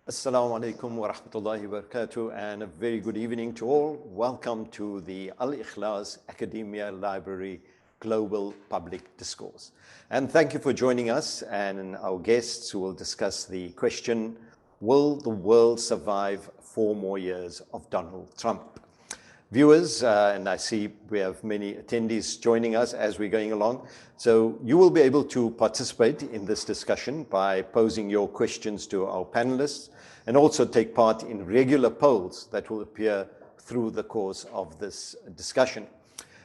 Assalamu alaikum wa rahmatullahi wa barakatuh, and a very good evening to all. Welcome to the Al-Ikhlas Academia Library Global Public Discourse. And thank you for joining us and our guests who will discuss the question, will the world survive 4 more years of Donald Trump? Viewers, and I see we have many attendees joining us as we're going along. So you will be able to participate in this discussion by posing your questions to our panelists and also take part in regular polls that will appear through the course of this discussion.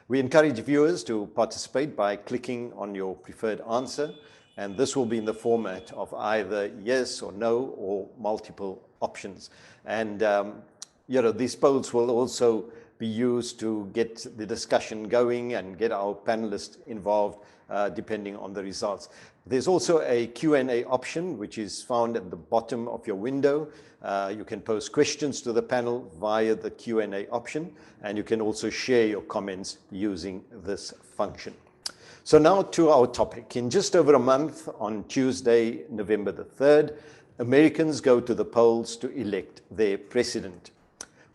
We encourage viewers to participate by clicking on your preferred answer, and this will be in the format of either yes or no or multiple options. And these polls will also be used to get the discussion going and get our panelists involved depending on the results. There's also a Q&A option which is found at the bottom of your window. You can pose questions to the panel via the Q&A option, and you can also share your comments using this function. So now to our topic. In just over a month, on Tuesday, November the 3rd, Americans go to the polls to elect their president.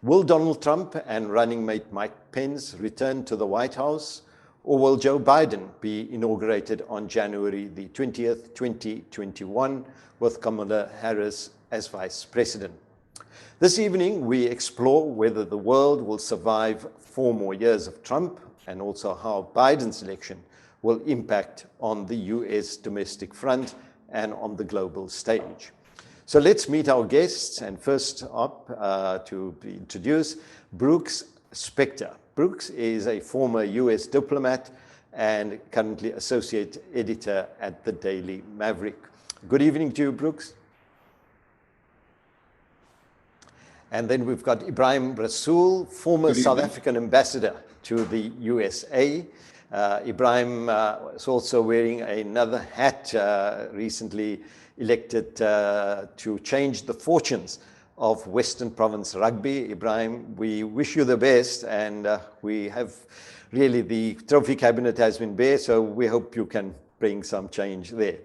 Will Donald Trump and running mate Mike Pence return to the White House, or will Joe Biden be inaugurated on January the 20th, 2021, with Kamala Harris as vice president? This evening, we explore whether the world will survive 4 more years of Trump and also how Biden's election will impact on the US domestic front and on the global stage. So let's meet our guests, and first up to be introduced, Brooks Spector. Brooks is a former US diplomat and currently associate editor at the Daily Maverick. Good evening to you, Brooks. And then we've got Ibrahim Rasool, former South African ambassador to the USA. Ibrahim is also wearing another hat, recently elected to change the fortunes of Western Province Rugby. Ibrahim, we wish you the best, and we have really, the trophy cabinet has been bare, so we hope you can bring some change there.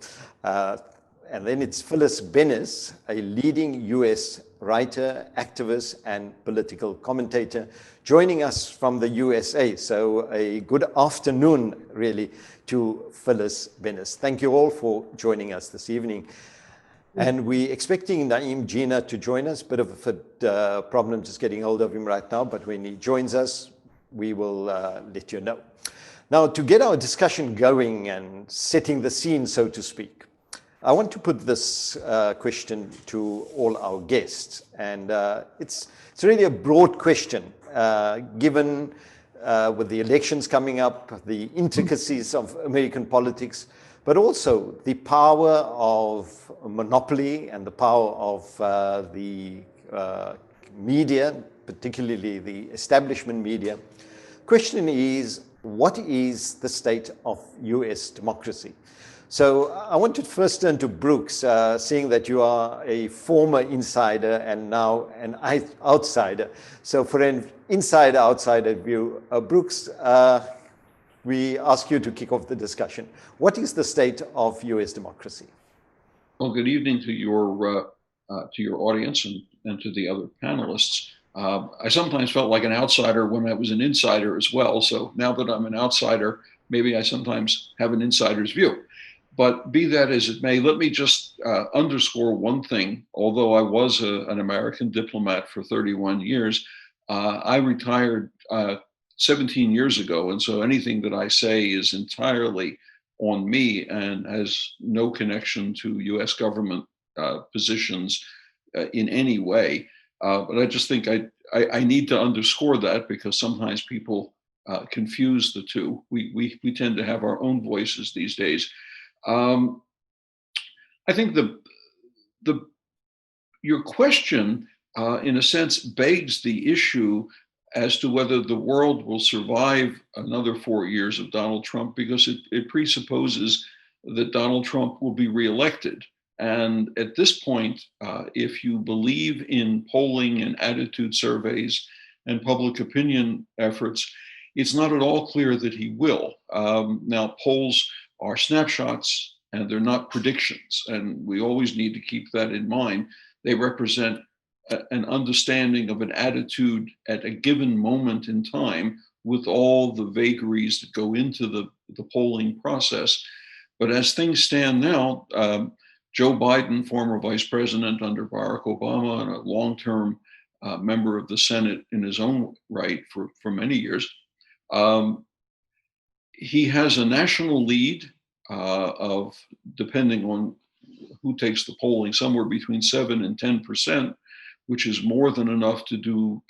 And then it's Phyllis Bennis, a leading US writer, activist, and political commentator, joining us from the USA. So a good afternoon, really, to Phyllis Bennis. Thank you all for joining us this evening. And we're expecting Naeem Gina to join us. Bit of a problem just getting hold of him right now, but when he joins us, we will let you know. Now, to get our discussion going and setting the scene, so to speak, I want to put this question to all our guests. And it's really a broad question, given with the elections coming up, the intricacies of American politics, but also the power of monopoly and the power of the media, particularly the establishment media. Question is, what is the state of US democracy? So I want to first turn to Brooks, seeing that you are a former insider and now an outsider. So for an insider-outsider view, Brooks, we ask you to kick off the discussion. What is the state of US democracy? Well, good evening to your audience and to the other panelists. I sometimes felt like an outsider when I was an insider as well. So now that I'm an outsider, maybe I sometimes have an insider's view. But be that as it may, let me just underscore one thing. Although I was an American diplomat for 31 years, I retired 17 years ago. And so anything that I say is entirely on me and has no connection to US government positions in any way. But I just think I need to underscore that, because sometimes people confuse the two. We tend to have our own voices these days. I think your question, in a sense, begs the issue as to whether the world will survive another 4 years of Donald Trump, because it presupposes that Donald Trump will be reelected. And at this point, if you believe in polling and attitude surveys and public opinion efforts, it's not at all clear that he will. Now, polls are snapshots. and they're not predictions. And we always need to keep that in mind. They represent an understanding of an attitude at a given moment in time with all the vagaries that go into the polling process. But as things stand now, Joe Biden, former vice president under Barack Obama and a long-term member of the Senate in his own right for many years, he has a national lead of, depending on who takes the polling, somewhere between 7 and 10%, which is more than enough to do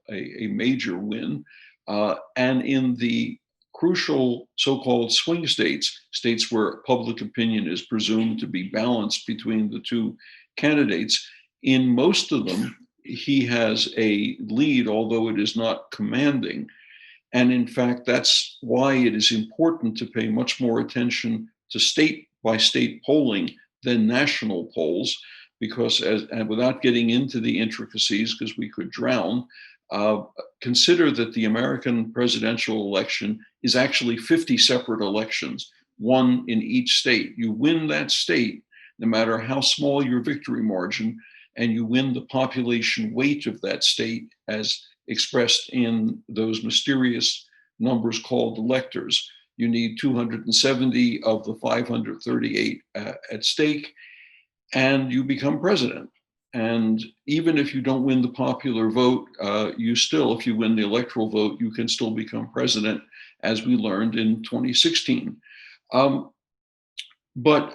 a major win. And in the crucial so-called swing states, states where public opinion is presumed to be balanced between the two candidates, in most of them, he has a lead, although it is not commanding. And in fact, that's why it is important to pay much more attention to state by state polling than national polls, because and without getting into the intricacies, because we could drown, consider that the American presidential election is actually 50 separate elections, one in each state. You win that state, no matter how small your victory margin, and you win the population weight of that state as expressed in those mysterious numbers called electors. You need 270 of the 538 at stake, and you become president. And even if you don't win the popular vote, you still, if you win the electoral vote, you can still become president, as we learned in 2016. But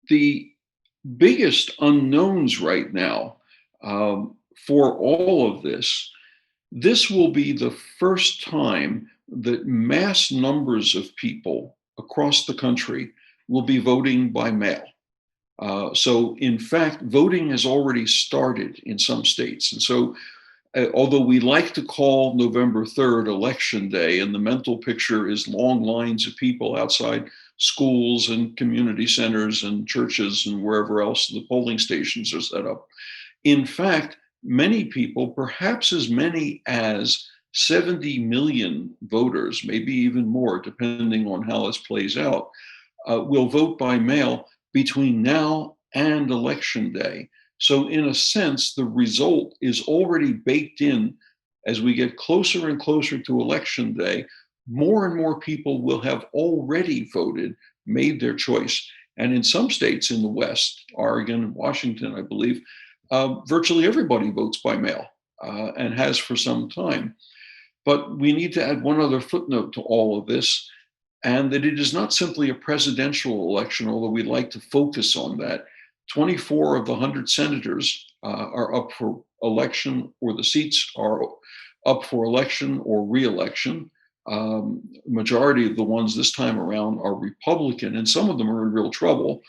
the biggest unknowns right now for all of this will be the first time that mass numbers of people across the country will be voting by mail. So in fact, voting has already started in some states. And so although we like to call November 3rd Election Day, and the mental picture is long lines of people outside schools and community centers and churches and wherever else the polling stations are set up. In fact, many people, perhaps as many as 70 million voters, maybe even more, depending on how this plays out, will vote by mail between now and Election Day. So in a sense, the result is already baked in. As we get closer and closer to Election Day, more and more people will have already voted, made their choice. And in some states in the West, Oregon and Washington, I believe, virtually everybody votes by mail and has for some time. But we need to add one other footnote to all of this, and that it is not simply a presidential election, although we like to focus on that. 24 of the 100 senators are up for election, or the seats are up for election or re-election. Majority of the ones this time around are Republican, and some of them are in real trouble.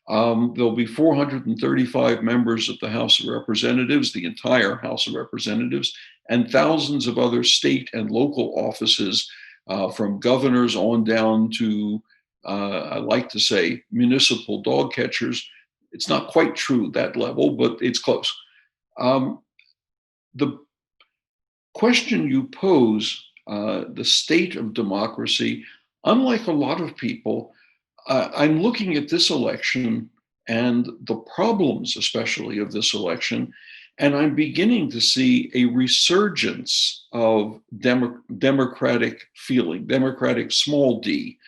There'll be 435 members of the House of Representatives, the entire House of Representatives, and thousands of other state and local offices, from governors on down to, I like to say, municipal dog catchers. It's not quite true, that level, but it's close. The question you pose, the state of democracy, unlike a lot of people, I'm looking at this election and the problems, especially of this election, and I'm beginning to see a resurgence of democratic feeling, democratic small d.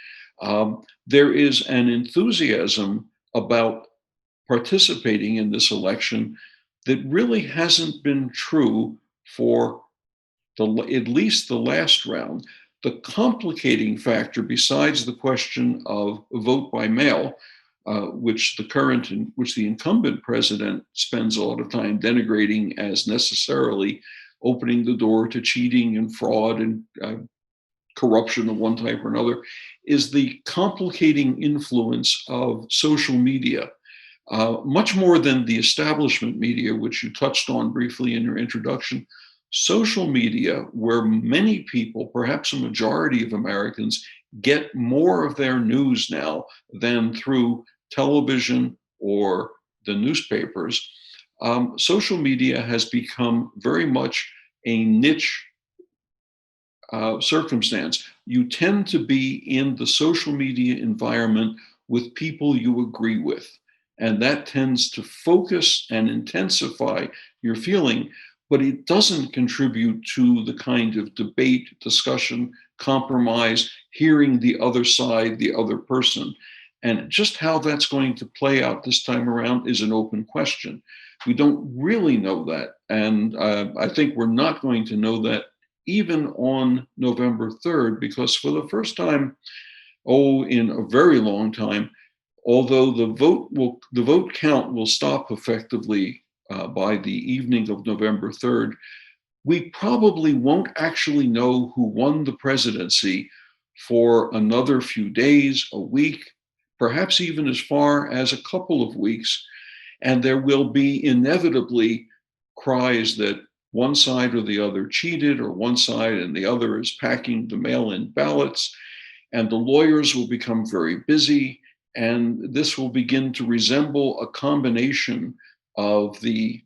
There is an enthusiasm about participating in this election that really hasn't been true for at least the last round. The complicating factor, besides the question of vote by mail, which the incumbent president spends a lot of time denigrating as necessarily opening the door to cheating and fraud and corruption of one type or another, is the complicating influence of social media. Much more than the establishment media, which you touched on briefly in your introduction. Social media, where many people, perhaps a majority of Americans, get more of their news now than through television or the newspapers. Social media has become very much a niche circumstance. You tend to be in the social media environment with people you agree with. And that tends to focus and intensify your feeling, but it doesn't contribute to the kind of debate, discussion, compromise, hearing the other side, the other person. And just how that's going to play out this time around is an open question. We don't really know that. And I think we're not going to know that even on November 3rd, because for the first time, in a very long time, although the vote count will stop effectively by the evening of November 3rd, we probably won't actually know who won the presidency for another few days, a week, perhaps even as far as a couple of weeks. And there will be inevitably cries that one side or the other cheated, or one side and the other is packing the mail-in ballots, and the lawyers will become very busy, and this will begin to resemble a combination of the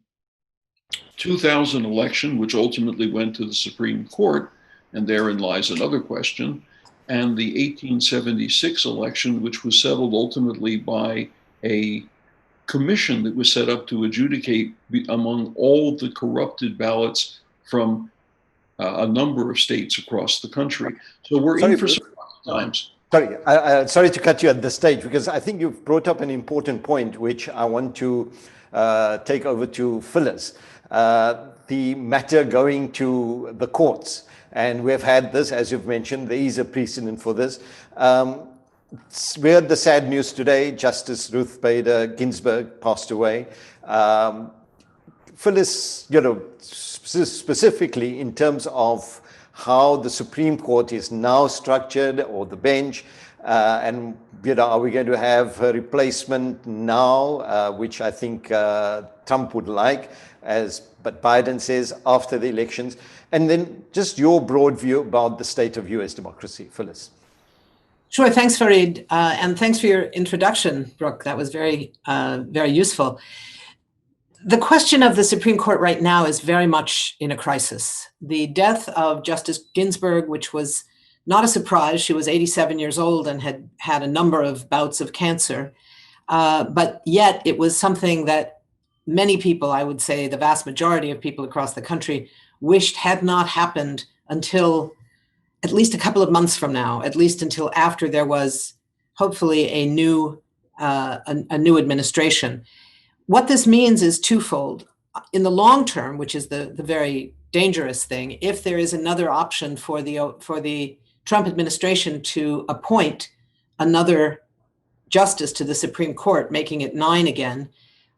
2000 election, which ultimately went to the Supreme Court, and therein lies another question, and the 1876 election, which was settled ultimately by a commission that was set up to adjudicate among all the corrupted ballots from a number of states across the country. So we're in for some times. Sorry to cut you at this stage, because I think you've brought up an important point, which I want to take over to Phyllis. The matter going to the courts. And we've had this, as you've mentioned, there is a precedent for this. We heard the sad news today. Justice Ruth Bader Ginsburg passed away. Phyllis, specifically in terms of how the Supreme Court is now structured, or the bench, and are we going to have a replacement now, which I think Trump would like, but Biden says after the elections, and then just your broad view about the state of U.S. democracy, Phyllis. Sure, thanks, Fareed, and thanks for your introduction, Brooke. That was very useful. The question of the Supreme Court right now is very much in a crisis. The death of Justice Ginsburg, which was not a surprise, she was 87 years old and had had a number of bouts of cancer, but yet it was something that many people, I would say the vast majority of people across the country, wished had not happened until at least a couple of months from now, at least until after there was hopefully a new administration. What this means is twofold. In the long term, which is the very dangerous thing, if there is another option for the Trump administration to appoint another justice to the Supreme Court, making it 9 again,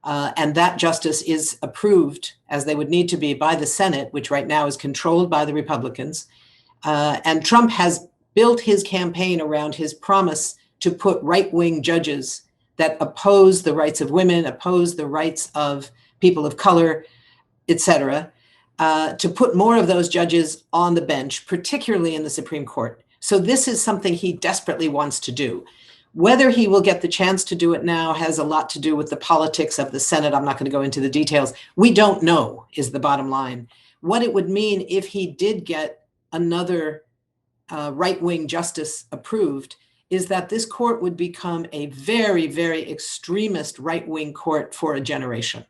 and that justice is approved, as they would need to be, by the Senate, which right now is controlled by the Republicans, and Trump has built his campaign around his promise to put right-wing judges that oppose the rights of women, oppose the rights of people of color, etc., to put more of those judges on the bench, particularly in the Supreme Court. So this is something he desperately wants to do. Whether he will get the chance to do it now has a lot to do with the politics of the Senate. I'm not going to go into the details. We don't know, is the bottom line. What it would mean if he did get another right-wing justice approved is that this court would become a very, very extremist right-wing court for a generation.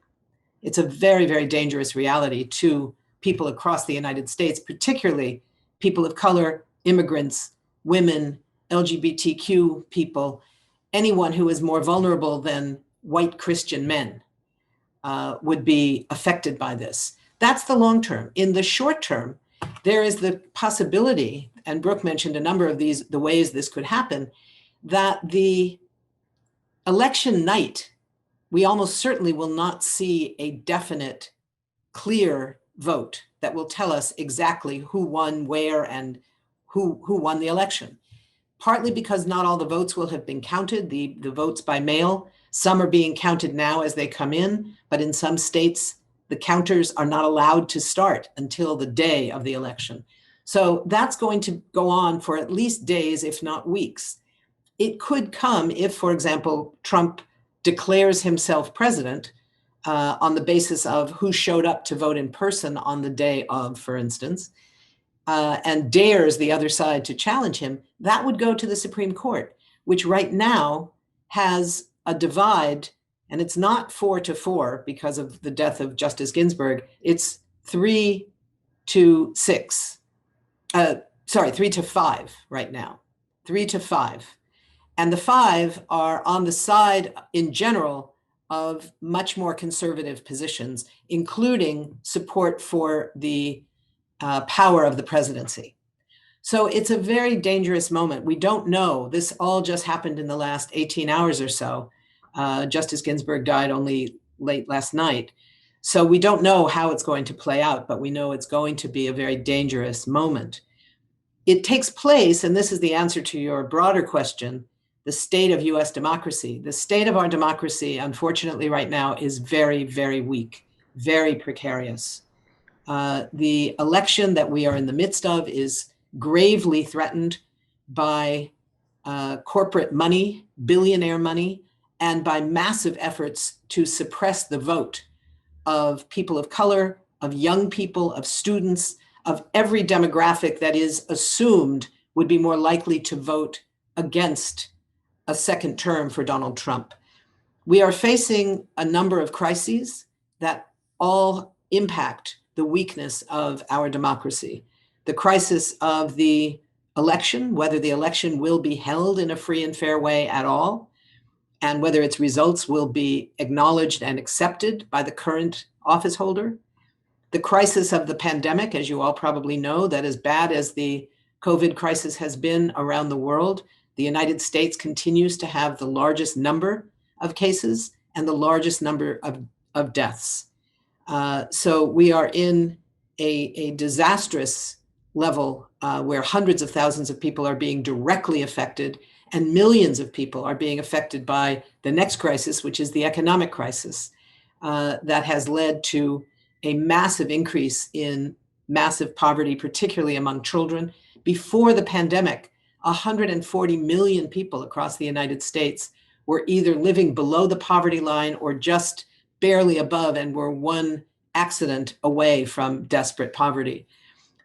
It's a very, very dangerous reality to people across the United States, particularly people of color, immigrants, women, LGBTQ people, anyone who is more vulnerable than white Christian men would be affected by this. That's the long term. In the short term, there is the possibility, and Brooke mentioned a number of the ways this could happen, that the election night, we almost certainly will not see a definite, clear vote that will tell us exactly who won where and who won the election. Partly because not all the votes will have been counted, the votes by mail. Some are being counted now as they come in, but in some states, the counters are not allowed to start until the day of the election. So that's going to go on for at least days, if not weeks. It could come if, for example, Trump declares himself president on the basis of who showed up to vote in person on the day of, for instance, and dares the other side to challenge him. That would go to the Supreme Court, which right now has a divide, and it's not 4-4 because of the death of Justice Ginsburg. It's 3-6. 3-5 right now. 3-5. And the 5 are on the side, in general, of much more conservative positions, including support for the power of the presidency. So it's a very dangerous moment. We don't know. This all just happened in the last 18 hours or so. Justice Ginsburg died only late last night. So we don't know how it's going to play out, but we know it's going to be a very dangerous moment. It takes place, and this is the answer to your broader question, the state of US democracy. The state of our democracy, unfortunately, right now is very, very weak, very precarious. The election that we are in the midst of is gravely threatened by corporate money, billionaire money, and by massive efforts to suppress the vote of people of color, of young people, of students, of every demographic that is assumed would be more likely to vote against a second term for Donald Trump. We are facing a number of crises that all impact the weakness of our democracy. The crisis of the election, whether the election will be held in a free and fair way at all, and whether its results will be acknowledged and accepted by the current office holder. The crisis of the pandemic, as you all probably know, that as bad as the COVID crisis has been around the world, the United States continues to have the largest number of cases and the largest number of deaths. So we are in a disastrous level where hundreds of thousands of people are being directly affected and millions of people are being affected by the next crisis, which is the economic crisis that has led to a massive increase in massive poverty, particularly among children. Before the pandemic, 140 million people across the United States were either living below the poverty line or just barely above and were one accident away from desperate poverty.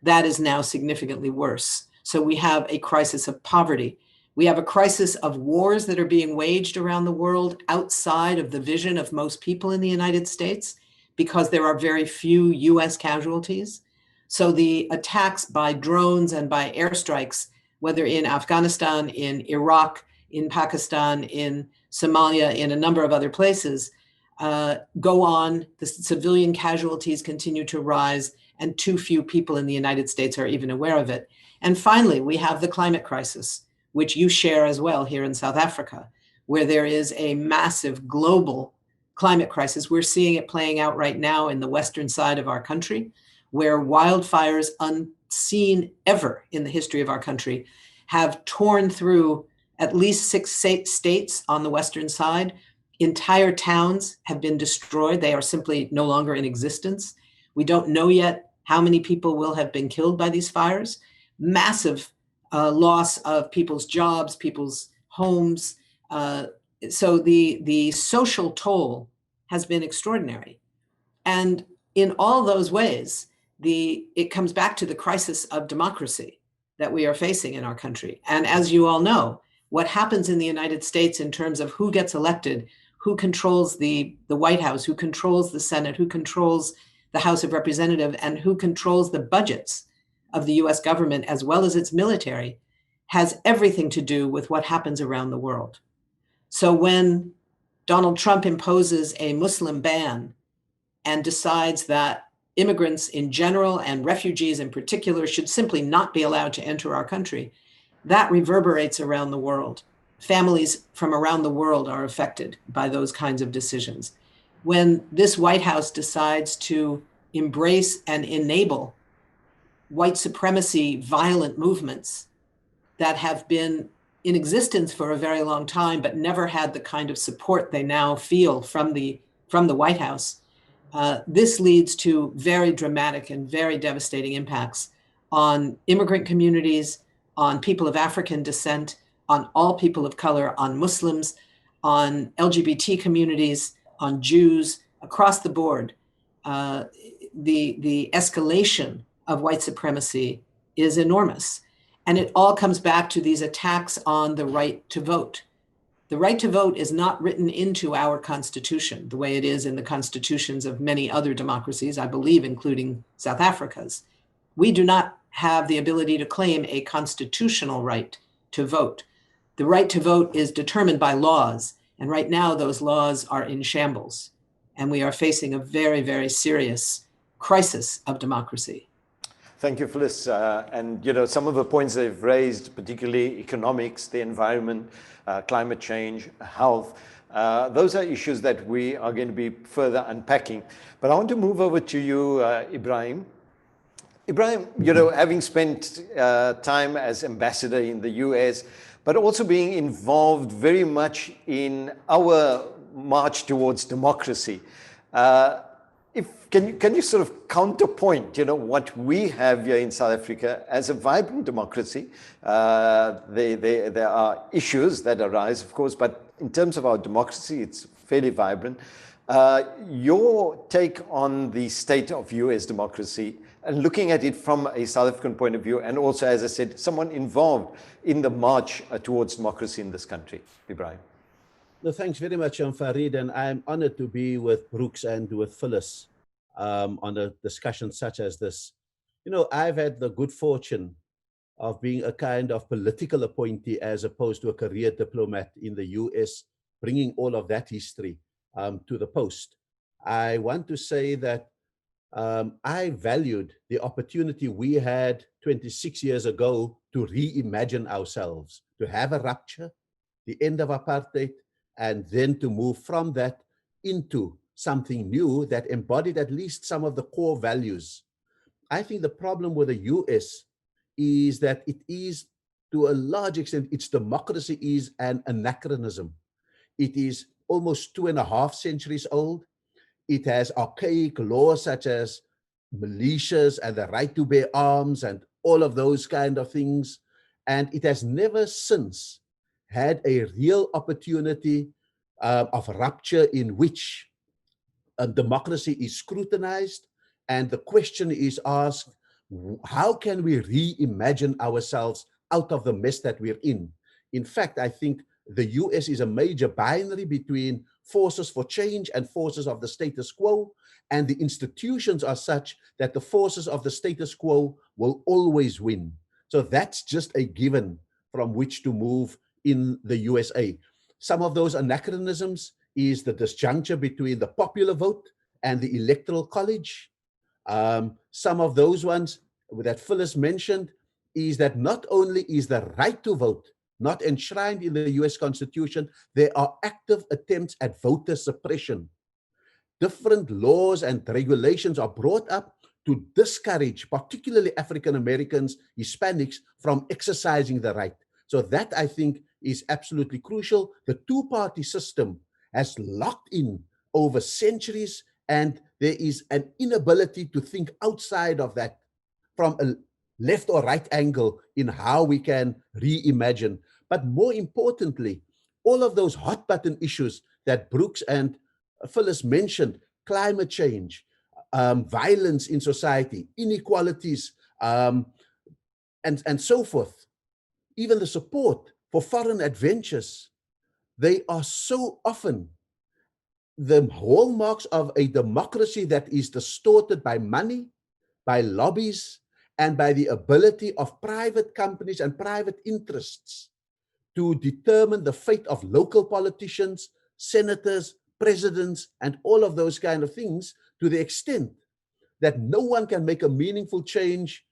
That is now significantly worse. So we have a crisis of poverty. We have a crisis of wars that are being waged around the world outside of the vision of most people in the United States because there are very few US casualties. So the attacks by drones and by airstrikes, whether in Afghanistan, in Iraq, in Pakistan, in Somalia, in a number of other places, go on. The civilian casualties continue to rise, and too few people in the United States are even aware of it. And finally, we have the climate crisis, which you share as well here in South Africa, where there is a massive global climate crisis. We're seeing it playing out right now in the western side of our country, where wildfires unseen ever in the history of our country have torn through at least 6 states on the western side. Entire towns have been destroyed. They are simply no longer in existence. We don't know yet how many people will have been killed by these fires. Massive loss of people's jobs, people's homes. So the social toll has been extraordinary. And in all those ways, it comes back to the crisis of democracy that we are facing in our country. And as you all know, what happens in the United States in terms of who gets elected, who controls the White House, who controls the Senate, who controls the House of Representatives, and who controls the budgets of the US government, as well as its military, has everything to do with what happens around the world. So when Donald Trump imposes a Muslim ban and decides that immigrants in general and refugees in particular should simply not be allowed to enter our country, that reverberates around the world. Families from around the world are affected by those kinds of decisions. When this White House decides to embrace and enable white supremacy violent movements that have been in existence for a very long time, but never had the kind of support they now feel from the White House, this leads to very dramatic and very devastating impacts on immigrant communities, on people of African descent, on all people of color, on Muslims, on LGBT communities, on Jews, across the board. The escalation of white supremacy is enormous. And it all comes back to these attacks on the right to vote. The right to vote is not written into our Constitution the way it is in the constitutions of many other democracies, I believe, including South Africa's. We do not have the ability to claim a constitutional right to vote. The right to vote is determined by laws, and right now those laws are in shambles, and we are facing a very, very serious crisis of democracy. Thank you, Phyllis. And some of the points they've raised, particularly economics, the environment, climate change, health, those are issues that we are going to be further unpacking. But I want to move over to you, Ibrahim. Ibrahim, having spent time as ambassador in the US, but also being involved very much in our march towards democracy, can you sort of counterpoint, what we have here in South Africa as a vibrant democracy? There are issues that arise, of course, but in terms of our democracy, it's fairly vibrant. Your take on the state of US democracy and looking at it from a South African point of view, and also, as I said, someone involved in the march towards democracy in this country. Ibrahim. No, thanks very much, Farid, and I'm honored to be with Brooks and with Phyllis on a discussion such as this. I've had the good fortune of being a kind of political appointee as opposed to a career diplomat in the US, bringing all of that history to the post. I want to say that I valued the opportunity we had 26 years ago to reimagine ourselves, to have a rupture, the end of apartheid, and then to move from that into something new that embodied at least some of the core values. I think the problem with the US is that it is, to a large extent, its democracy is an anachronism. It is almost 2.5 centuries old. It has archaic laws such as militias and the right to bear arms and all of those kind of things. And it has never since had a real opportunity of rupture in which democracy is scrutinized and the question is asked, how can we reimagine ourselves out of the mess that we're in? In fact, I think the US is a major binary between forces for change and forces of the status quo, and the institutions are such that the forces of the status quo will always win. So that's just a given from which to move in the USA. Some of those anachronisms is the disjuncture between the popular vote and the electoral college. Some of those ones that Phyllis mentioned is that not only is the right to vote not enshrined in the US Constitution, there are active attempts at voter suppression. Different laws and regulations are brought up to discourage particularly African Americans, Hispanics from exercising the right. So that, I think, is absolutely crucial. The two-party system has locked in over centuries, and there is an inability to think outside of that from a left or right angle in how we can reimagine. But more importantly, all of those hot button issues that Brooks and Phyllis mentioned, climate change, violence in society, inequalities, and so forth, even the support for foreign adventures, they are so often the hallmarks of a democracy that is distorted by money, by lobbies, and by the ability of private companies and private interests to determine the fate of local politicians, senators, presidents, and all of those kind of things, to the extent that no one can make a meaningful change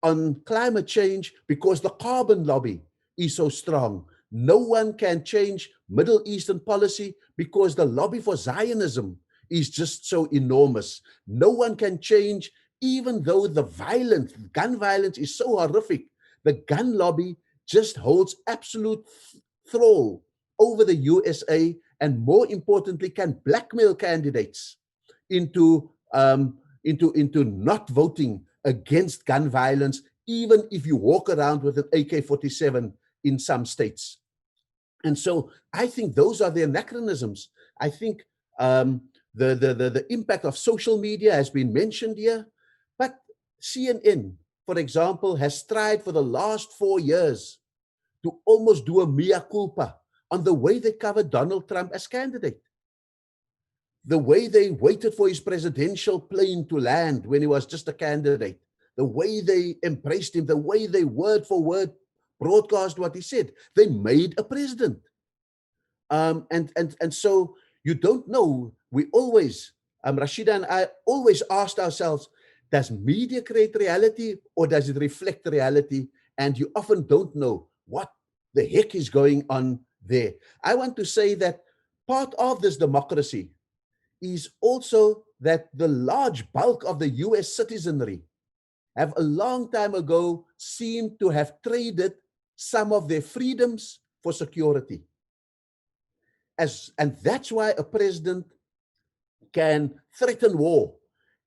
on climate change because the carbon lobby is so strong. No one can change Middle Eastern policy because the lobby for Zionism is just so enormous. No one can change, even though the gun violence is so horrific, the gun lobby just holds absolute thrall over the USA, and more importantly, can blackmail candidates into not voting against gun violence, even if you walk around with an AK-47 in some states. And so I think those are the anachronisms. I think the impact of social media has been mentioned here, but CNN, for example, has tried for the last 4 years to almost do a mea culpa on the way they covered Donald Trump as candidate. The way they waited for his presidential plane to land when he was just a candidate. The way they embraced him, the way they word for word broadcast what he said. They made a president. And so you don't know. We always, Rashida and I always asked ourselves, does media create reality or does it reflect reality? And you often don't know what the heck is going on there. I want to say that part of this democracy is also that the large bulk of the US citizenry have a long time ago seemed to have traded some of their freedoms for security. And that's why a president can threaten war,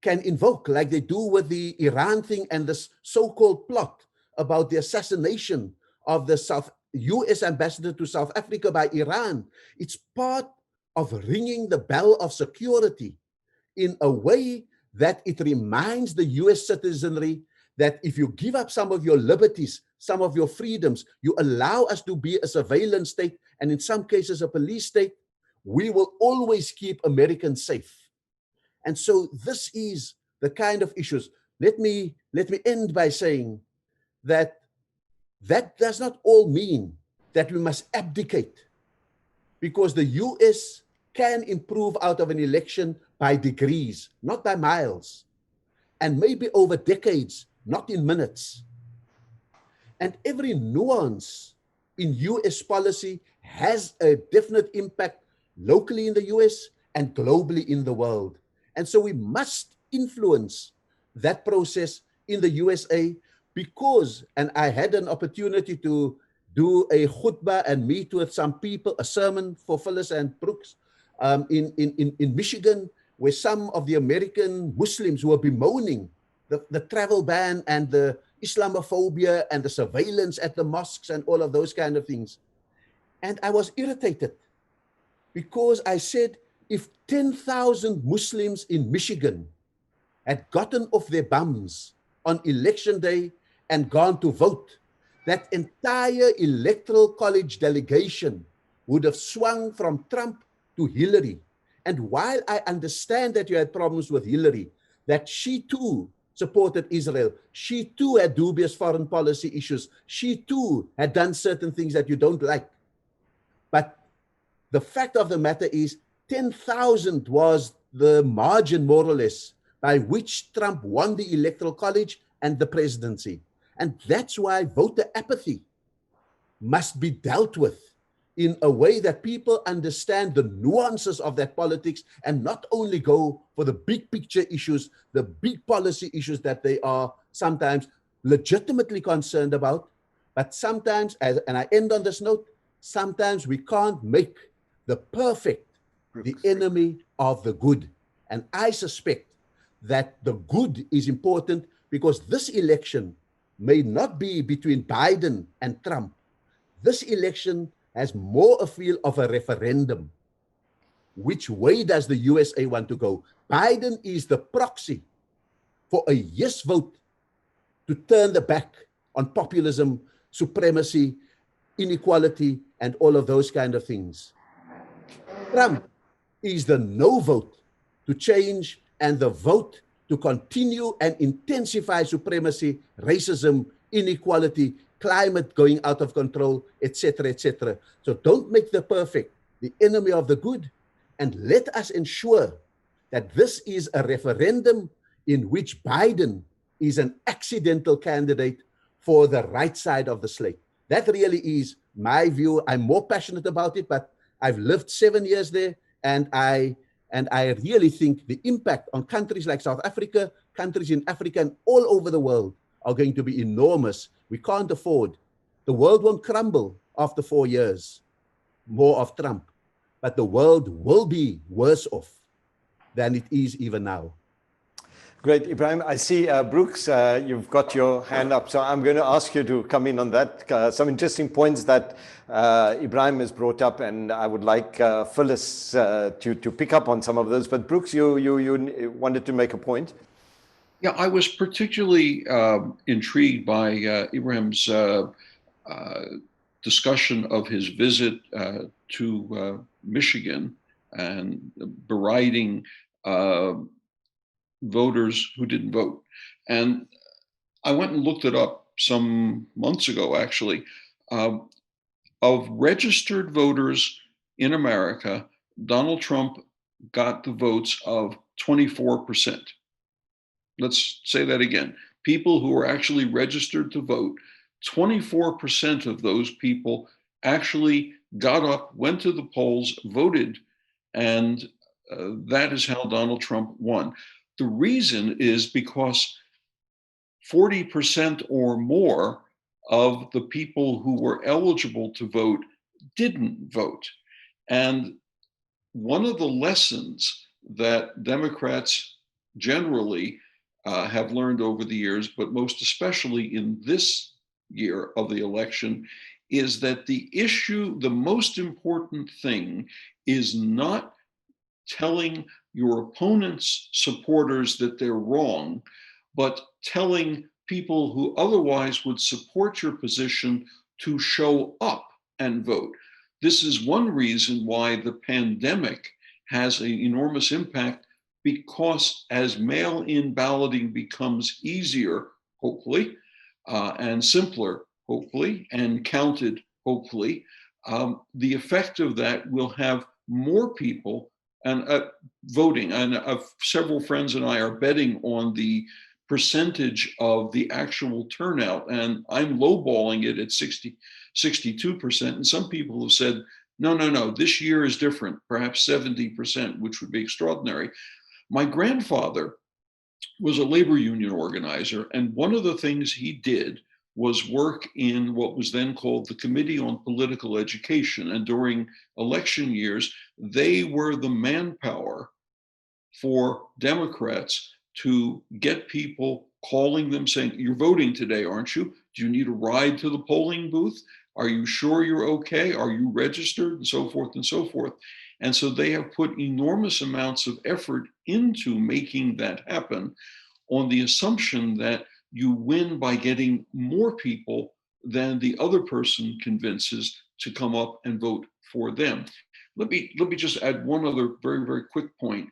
can invoke, like they do with the Iran thing and this so-called plot about the assassination of the US ambassador to South Africa by Iran. It's part of ringing the bell of security in a way that it reminds the US citizenry that if you give up some of your liberties, some of your freedoms, you allow us to be a surveillance state, and in some cases a police state, we will always keep Americans safe. And so this is the kind of issues. Let me end by saying that does not all mean that we must abdicate, because the US can improve out of an election by degrees, not by miles, and maybe over decades, not in minutes. And every nuance in US policy has a definite impact locally in the US and globally in the world. And so we must influence that process in the USA because, and I had an opportunity to do a khutbah and meet with some people, a sermon for Phyllis and Brooks in Michigan, where some of the American Muslims were bemoaning the travel ban and the Islamophobia and the surveillance at the mosques and all of those kind of things. And I was irritated because I said, if 10,000 Muslims in Michigan had gotten off their bums on election day and gone to vote, that entire electoral college delegation would have swung from Trump to Hillary. And while I understand that you had problems with Hillary, that she too supported Israel, she too had dubious foreign policy issues, she too had done certain things that you don't like. But the fact of the matter is 10,000 was the margin, more or less, by which Trump won the electoral college and the presidency. And that's why voter apathy must be dealt with in a way that people understand the nuances of that politics and not only go for the big picture issues, the big policy issues that they are sometimes legitimately concerned about, but sometimes, and I end on this note, sometimes we can't make the perfect the enemy of the good. And I suspect that the good is important because this election may not be between Biden and Trump. This election has more a feel of a referendum. Which way does the USA want to go? Biden is the proxy for a yes vote to turn the back on populism, supremacy, inequality, and all of those kind of things. Trump is the no vote to change and the vote to continue and intensify supremacy, racism, inequality, climate going out of control, etc., etc. So don't make the perfect the enemy of the good, and let us ensure that this is a referendum in which Biden is an accidental candidate for the right side of the slate. That really is my view. I'm more passionate about it, but I've lived 7 years there, and I really think the impact on countries like South Africa, countries in Africa, and all over the world are going to be enormous. We can't afford. The world won't crumble after 4 years more of Trump, but the world will be worse off than it is even now. Great, Ibrahim. I see, Brooks, you've got your hand up, so I'm going to ask you to come in on that. Some interesting points that Ibrahim has brought up, and I would like Phyllis to pick up on some of those. But Brooks, you wanted to make a point. Yeah, I was particularly intrigued by Ibrahim's discussion of his visit to Michigan and beriding voters who didn't vote. And I went and looked it up some months ago, actually. Of registered voters in America, Donald Trump got the votes of 24%. Let's say that again. People who are actually registered to vote, 24% of those people actually got up, went to the polls, voted, and that is how Donald Trump won. The reason is because 40% or more of the people who were eligible to vote didn't vote. And one of the lessons that Democrats generally have learned over the years, but most especially in this year of the election, is that the issue, the most important thing, is not telling your opponent's supporters that they're wrong, but telling people who otherwise would support your position to show up and vote. This is one reason why the pandemic has an enormous impact, because as mail-in balloting becomes easier, hopefully, and simpler, hopefully, and counted, hopefully, the effect of that will have more people and voting. And several friends and I are betting on the percentage of the actual turnout, and I'm lowballing it at 62%. And some people have said, no, this year is different, perhaps 70%, which would be extraordinary. My grandfather was a labor union organizer, and one of the things he did was work in what was then called the Committee on Political Education. And during election years, they were the manpower for Democrats to get people calling them saying, you're voting today, aren't you? Do you need a ride to the polling booth? Are you sure you're okay? Are you registered? And so forth and so forth. And so they have put enormous amounts of effort into making that happen, on the assumption that you win by getting more people than the other person convinces to come up and vote for them. Let me just add one other very, very quick point.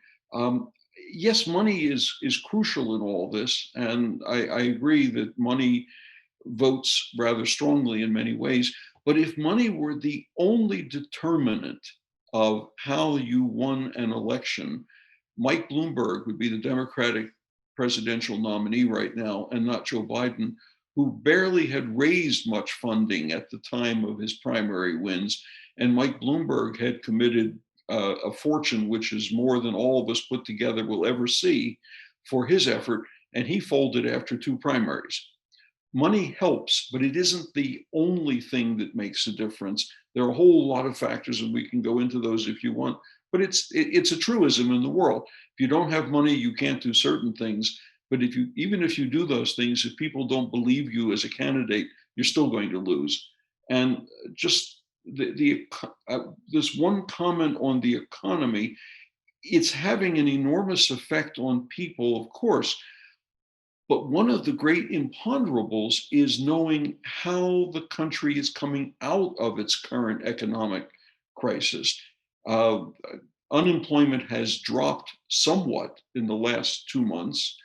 Yes, money is crucial in all this, and I agree that money votes rather strongly in many ways. But if money were the only determinant of how you won an election, Mike Bloomberg would be the Democratic presidential nominee right now, and not Joe Biden, who barely had raised much funding at the time of his primary wins. And Mike Bloomberg had committed a fortune, which is more than all of us put together will ever see, for his effort, and he folded after 2 primaries. Money helps, but it isn't the only thing that makes a difference. There are a whole lot of factors, and we can go into those if you want, but it's a truism in the world. If you don't have money, you can't do certain things. But even if you do those things, if people don't believe you as a candidate, you're still going to lose. And just this one comment on the economy, it's having an enormous effect on people, of course. But one of the great imponderables is knowing how the country is coming out of its current economic crisis. Unemployment has dropped somewhat in the last 2 months.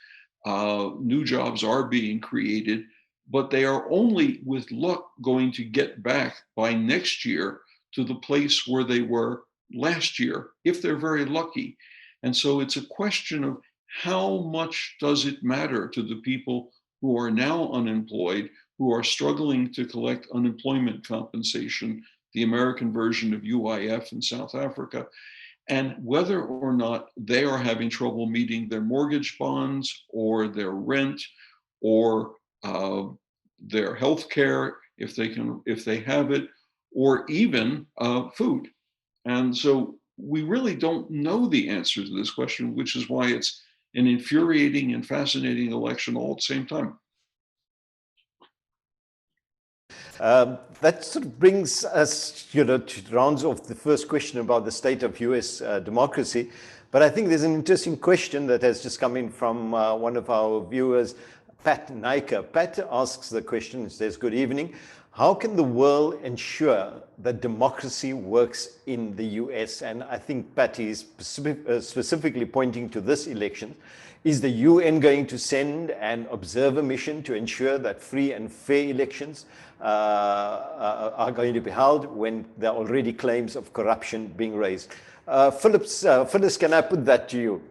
New jobs are being created, but they are only, with luck, going to get back by next year to the place where they were last year, if they're very lucky. And so it's a question of how much does it matter to the people who are now unemployed, who are struggling to collect unemployment compensation, the American version of UIF in South Africa, and whether or not they are having trouble meeting their mortgage bonds or their rent or their health care, if they have it, or even food. And so we really don't know the answer to this question, which is why it's an infuriating and fascinating election all at the same time. That sort of brings us, to rounds off the first question about the state of US democracy. But I think there's an interesting question that has just come in from one of our viewers. Pat Naiker. Pat asks the question, says, good evening. How can the world ensure that democracy works in the US? And I think Pat is specifically pointing to this election. Is the UN going to send an observer mission to ensure that free and fair elections are going to be held when there are already claims of corruption being raised? Phyllis, can I put that to you?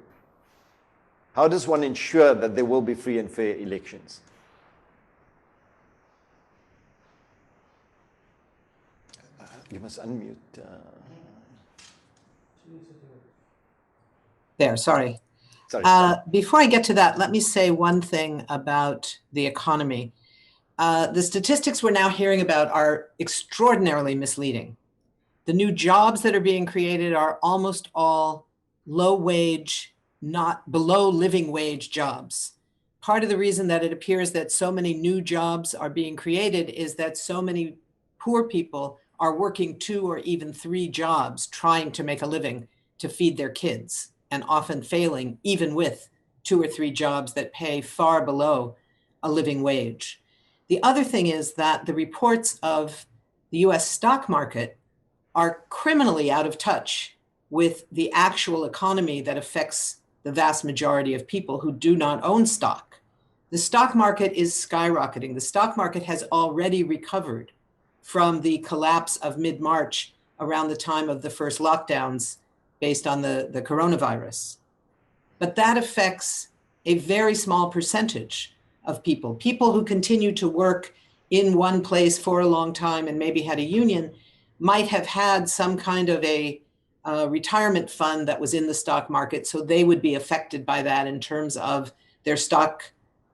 How does one ensure that there will be free and fair elections? You must unmute. There, sorry. Sorry. Before I get to that, let me say one thing about the economy. The statistics we're now hearing about are extraordinarily misleading. The new jobs that are being created are almost all low wage, not below living wage jobs. Part of the reason that it appears that so many new jobs are being created is that so many poor people are working 2 or even 3 jobs trying to make a living to feed their kids, and often failing even with 2 or 3 jobs that pay far below a living wage. The other thing is that the reports of the US stock market are criminally out of touch with the actual economy that affects the vast majority of people who do not own stock. The stock market is skyrocketing. The stock market has already recovered from the collapse of mid-March around the time of the first lockdowns based on the coronavirus. But that affects a very small percentage of people. People who continue to work in one place for a long time and maybe had a union might have had some kind of a retirement fund that was in the stock market, so they would be affected by that in terms of their stock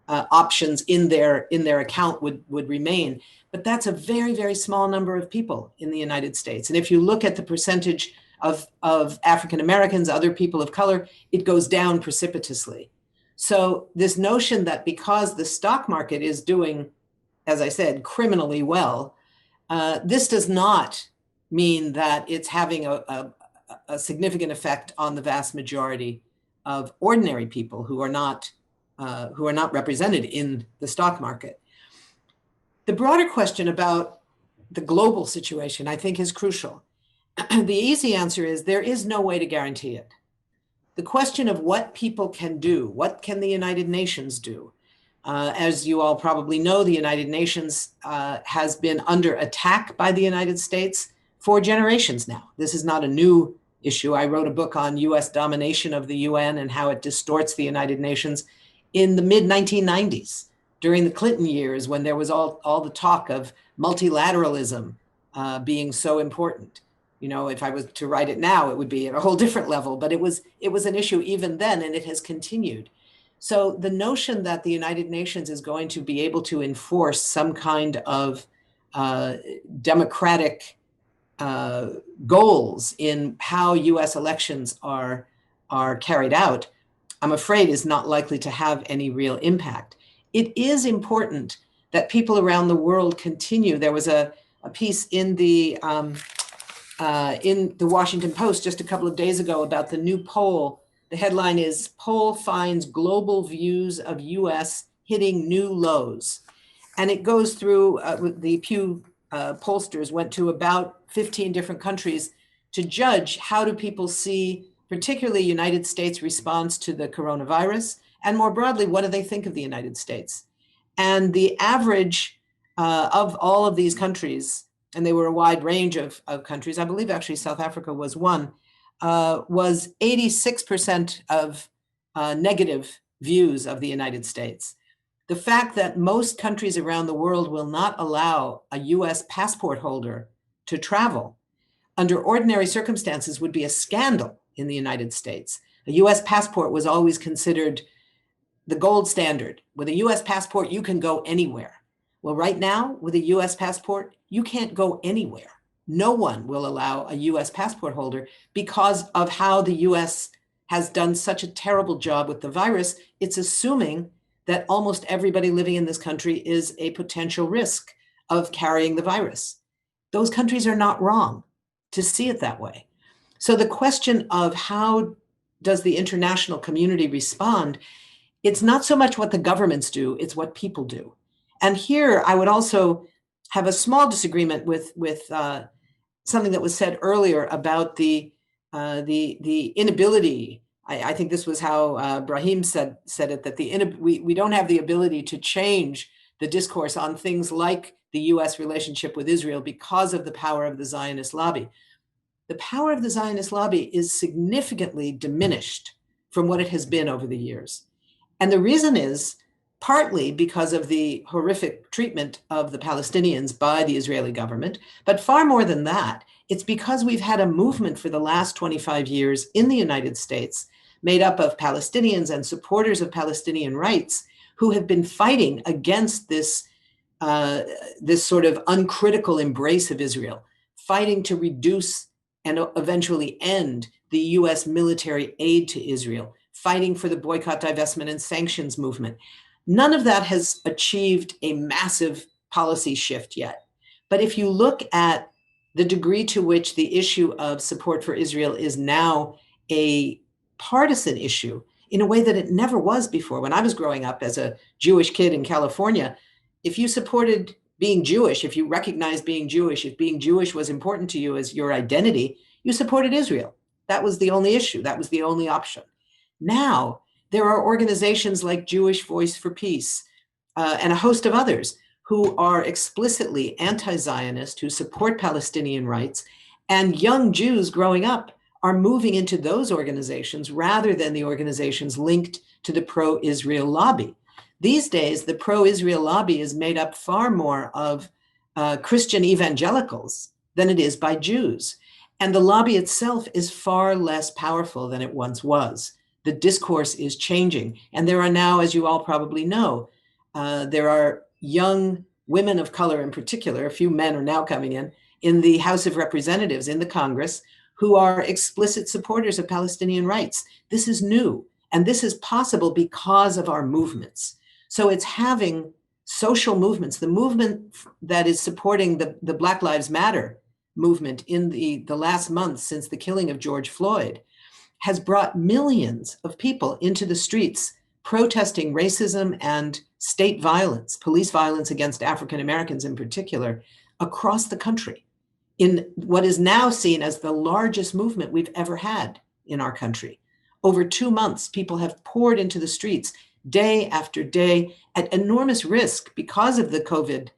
options in their account would remain. But that's a very, very small number of people in the United States. And if you look at the percentage of African Americans, other people of color, it goes down precipitously. So this notion that because the stock market is doing, as I said, criminally well, this does not mean that it's having a significant effect on the vast majority of ordinary people who are not represented in the stock market. The broader question about the global situation, I think, is crucial. The easy answer is there is no way to guarantee it. The question of what people can do, what can the United Nations do? As you all probably know, the United Nations has been under attack by the United States for generations now. This is not a new issue. I wrote a book on US domination of the UN and how it distorts the United Nations in the mid-1990s, during the Clinton years, when there was all the talk of multilateralism being so important. You know, if I was to write it now, it would be at a whole different level, but it was an issue even then, and it has continued. So the notion that the United Nations is going to be able to enforce some kind of democratic goals in how US elections are carried out, I'm afraid is not likely to have any real impact. It is important that people around the world continue. There was a piece in the Washington Post just a couple of days ago about the new poll. The headline is, "Poll Finds Global Views of US Hitting New Lows." And it goes through, the Pew pollsters went to about 15 different countries to judge how do people see, particularly United States response to the coronavirus, and more broadly, what do they think of the United States? And the average of all of these countries, and they were a wide range of countries, I believe actually South Africa was one, was 86% of negative views of the United States. The fact that most countries around the world will not allow a US passport holder to travel under ordinary circumstances would be a scandal in the United States. A US passport was always considered the gold standard. With a US passport, you can go anywhere. Well, right now, with a US passport, you can't go anywhere. No one will allow a US passport holder because of how the US has done such a terrible job with the virus. It's assuming that almost everybody living in this country is a potential risk of carrying the virus. Those countries are not wrong to see it that way. So the question of how does the international community respond It's not so much what the governments do, it's what people do. And here I would also have a small disagreement with something that was said earlier about the inability. I think this was how Brahim said it, that we don't have the ability to change the discourse on things like the US relationship with Israel because of the power of the Zionist lobby. The power of the Zionist lobby is significantly diminished from what it has been over the years. And the reason is partly because of the horrific treatment of the Palestinians by the Israeli government, but far more than that, it's because we've had a movement for the last 25 years in the United States made up of Palestinians and supporters of Palestinian rights who have been fighting against this sort of uncritical embrace of Israel, fighting to reduce and eventually end the US military aid to Israel, fighting for the boycott, divestment, and sanctions movement. None of that has achieved a massive policy shift yet. But if you look at the degree to which the issue of support for Israel is now a partisan issue in a way that it never was before. When I was growing up as a Jewish kid in California, if you supported being Jewish, if you recognized being Jewish, if being Jewish was important to you as your identity, you supported Israel. That was the only issue. That was the only option. Now, there are organizations like Jewish Voice for Peace and a host of others who are explicitly anti-Zionist, who support Palestinian rights, and young Jews growing up are moving into those organizations rather than the organizations linked to the pro-Israel lobby. These days, the pro-Israel lobby is made up far more of Christian evangelicals than it is by Jews. And the lobby itself is far less powerful than it once was. The discourse is changing. And there are now, as you all probably know, there are young women of color in particular, a few men are now coming in the House of Representatives, in the Congress, who are explicit supporters of Palestinian rights. This is new, and this is possible because of our movements. So it's having social movements, the movement that is supporting the Black Lives Matter movement in the last month since the killing of George Floyd, has brought millions of people into the streets protesting racism and state violence, police violence against African Americans in particular, across the country, in what is now seen as the largest movement we've ever had in our country. Over 2 months, people have poured into the streets day after day at enormous risk because of the COVID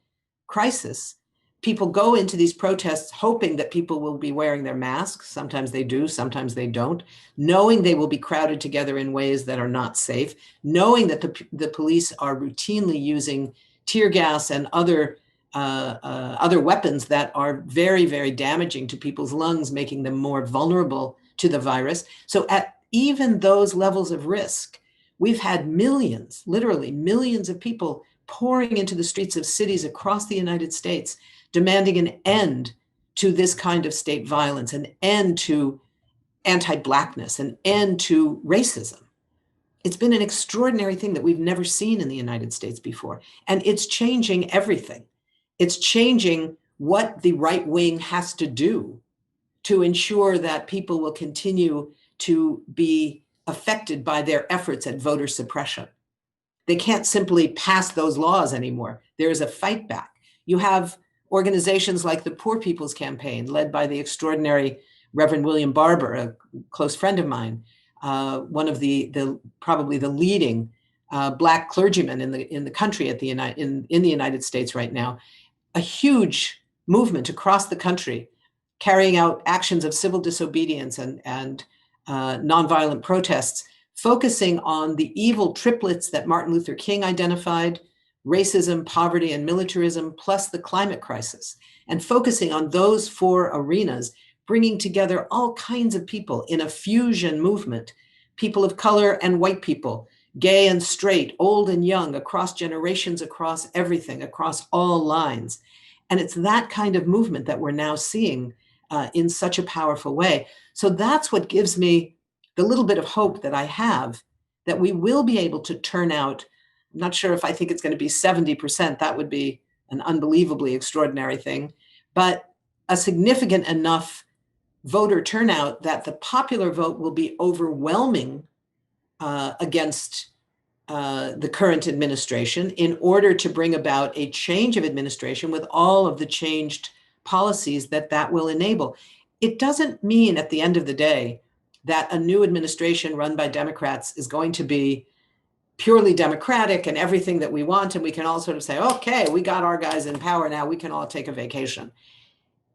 crisis. People go into these protests hoping that people will be wearing their masks. Sometimes they do, sometimes they don't, knowing they will be crowded together in ways that are not safe, knowing that the police are routinely using tear gas and other weapons that are very, very damaging to people's lungs, making them more vulnerable to the virus. So at even those levels of risk, we've had millions, literally millions of people pouring into the streets of cities across the United States, demanding an end to this kind of state violence, an end to anti-Blackness, an end to racism. It's been an extraordinary thing that we've never seen in the United States before. And it's changing everything. It's changing what the right wing has to do to ensure that people will continue to be affected by their efforts at voter suppression. They can't simply pass those laws anymore. There is a fight back. You have organizations like the Poor People's Campaign, led by the extraordinary Reverend William Barber, a close friend of mine, one of the probably the leading Black clergymen in the country in the United States right now. A huge movement across the country, carrying out actions of civil disobedience and nonviolent protests, focusing on the evil triplets that Martin Luther King identified: racism, poverty, and militarism, plus the climate crisis, and focusing on those 4 arenas, bringing together all kinds of people in a fusion movement, people of color and white people, gay and straight, old and young, across generations, across everything, across all lines. And it's that kind of movement that we're now seeing in such a powerful way. So that's what gives me the little bit of hope that I have, that we will be able to turn out. I'm not sure if I think it's going to be 70%. That would be an unbelievably extraordinary thing, but a significant enough voter turnout that the popular vote will be overwhelming against the current administration in order to bring about a change of administration with all of the changed policies that that will enable. It doesn't mean at the end of the day that a new administration run by Democrats is going to be purely democratic and everything that we want, and we can all sort of say, okay, we got our guys in power now, we can all take a vacation.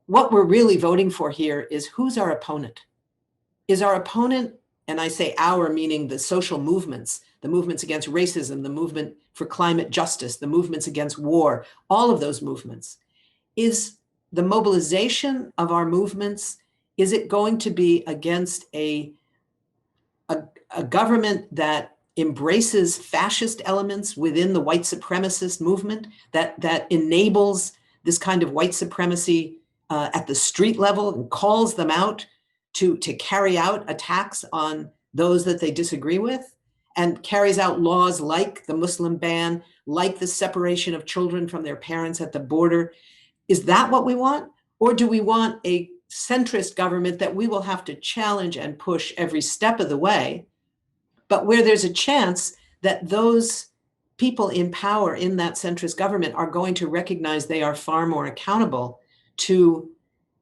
What we're really voting for here is who's our opponent. Is our opponent, and I say our meaning the social movements, the movements against racism, the movement for climate justice, the movements against war, all of those movements. Is the mobilization of our movements, is it going to be against a government that embraces fascist elements within the white supremacist movement, that enables this kind of white supremacy at the street level and calls them out to carry out attacks on those that they disagree with, and carries out laws like the Muslim ban, like the separation of children from their parents at the border? Is that what we want? Or do we want a centrist government that we will have to challenge and push every step of the way, but where there's a chance that those people in power in that centrist government are going to recognize they are far more accountable to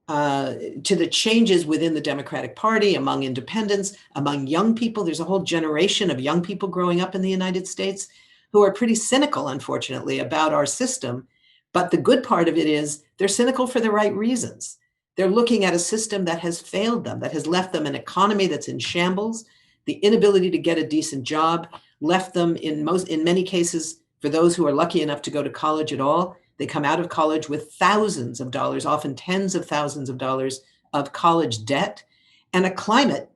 the changes within the Democratic Party, among independents, among young people? There's a whole generation of young people growing up in the United States who are pretty cynical, unfortunately, about our system. But the good part of it is they're cynical for the right reasons. They're looking at a system that has failed them, that has left them an economy that's in shambles. The inability to get a decent job left them in many cases, for those who are lucky enough to go to college at all, they come out of college with thousands of dollars, often tens of thousands of dollars of college debt, and a climate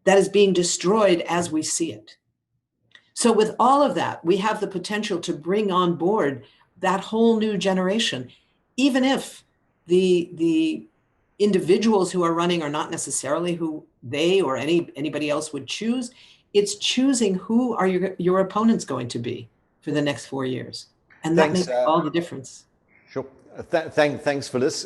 that is being destroyed as we see it. So with all of that, we have the potential to bring on board that whole new generation, even if the individuals who are running are not necessarily who they or anybody else would choose. It's choosing who are your opponents going to be for the next 4 years. And that makes all the difference. Sure. Thanks, Phyllis.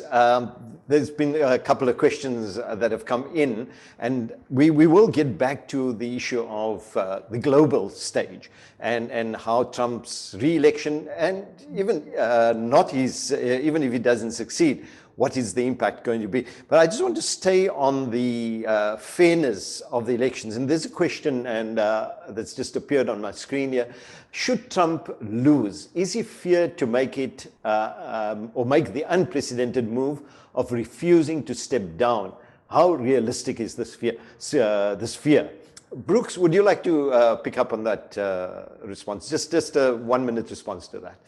There's been a couple of questions that have come in, and we will get back to the issue of the global stage and how Trump's re-election, and even even if he doesn't succeed, what is the impact going to be? But I just want to stay on the fairness of the elections. And there's a question, and that's just appeared on my screen here. Should Trump lose, is he feared to make it or make the unprecedented move of refusing to step down? How realistic is this fear? Brooks, would you like to pick up on that response? Just a 1 minute response to that.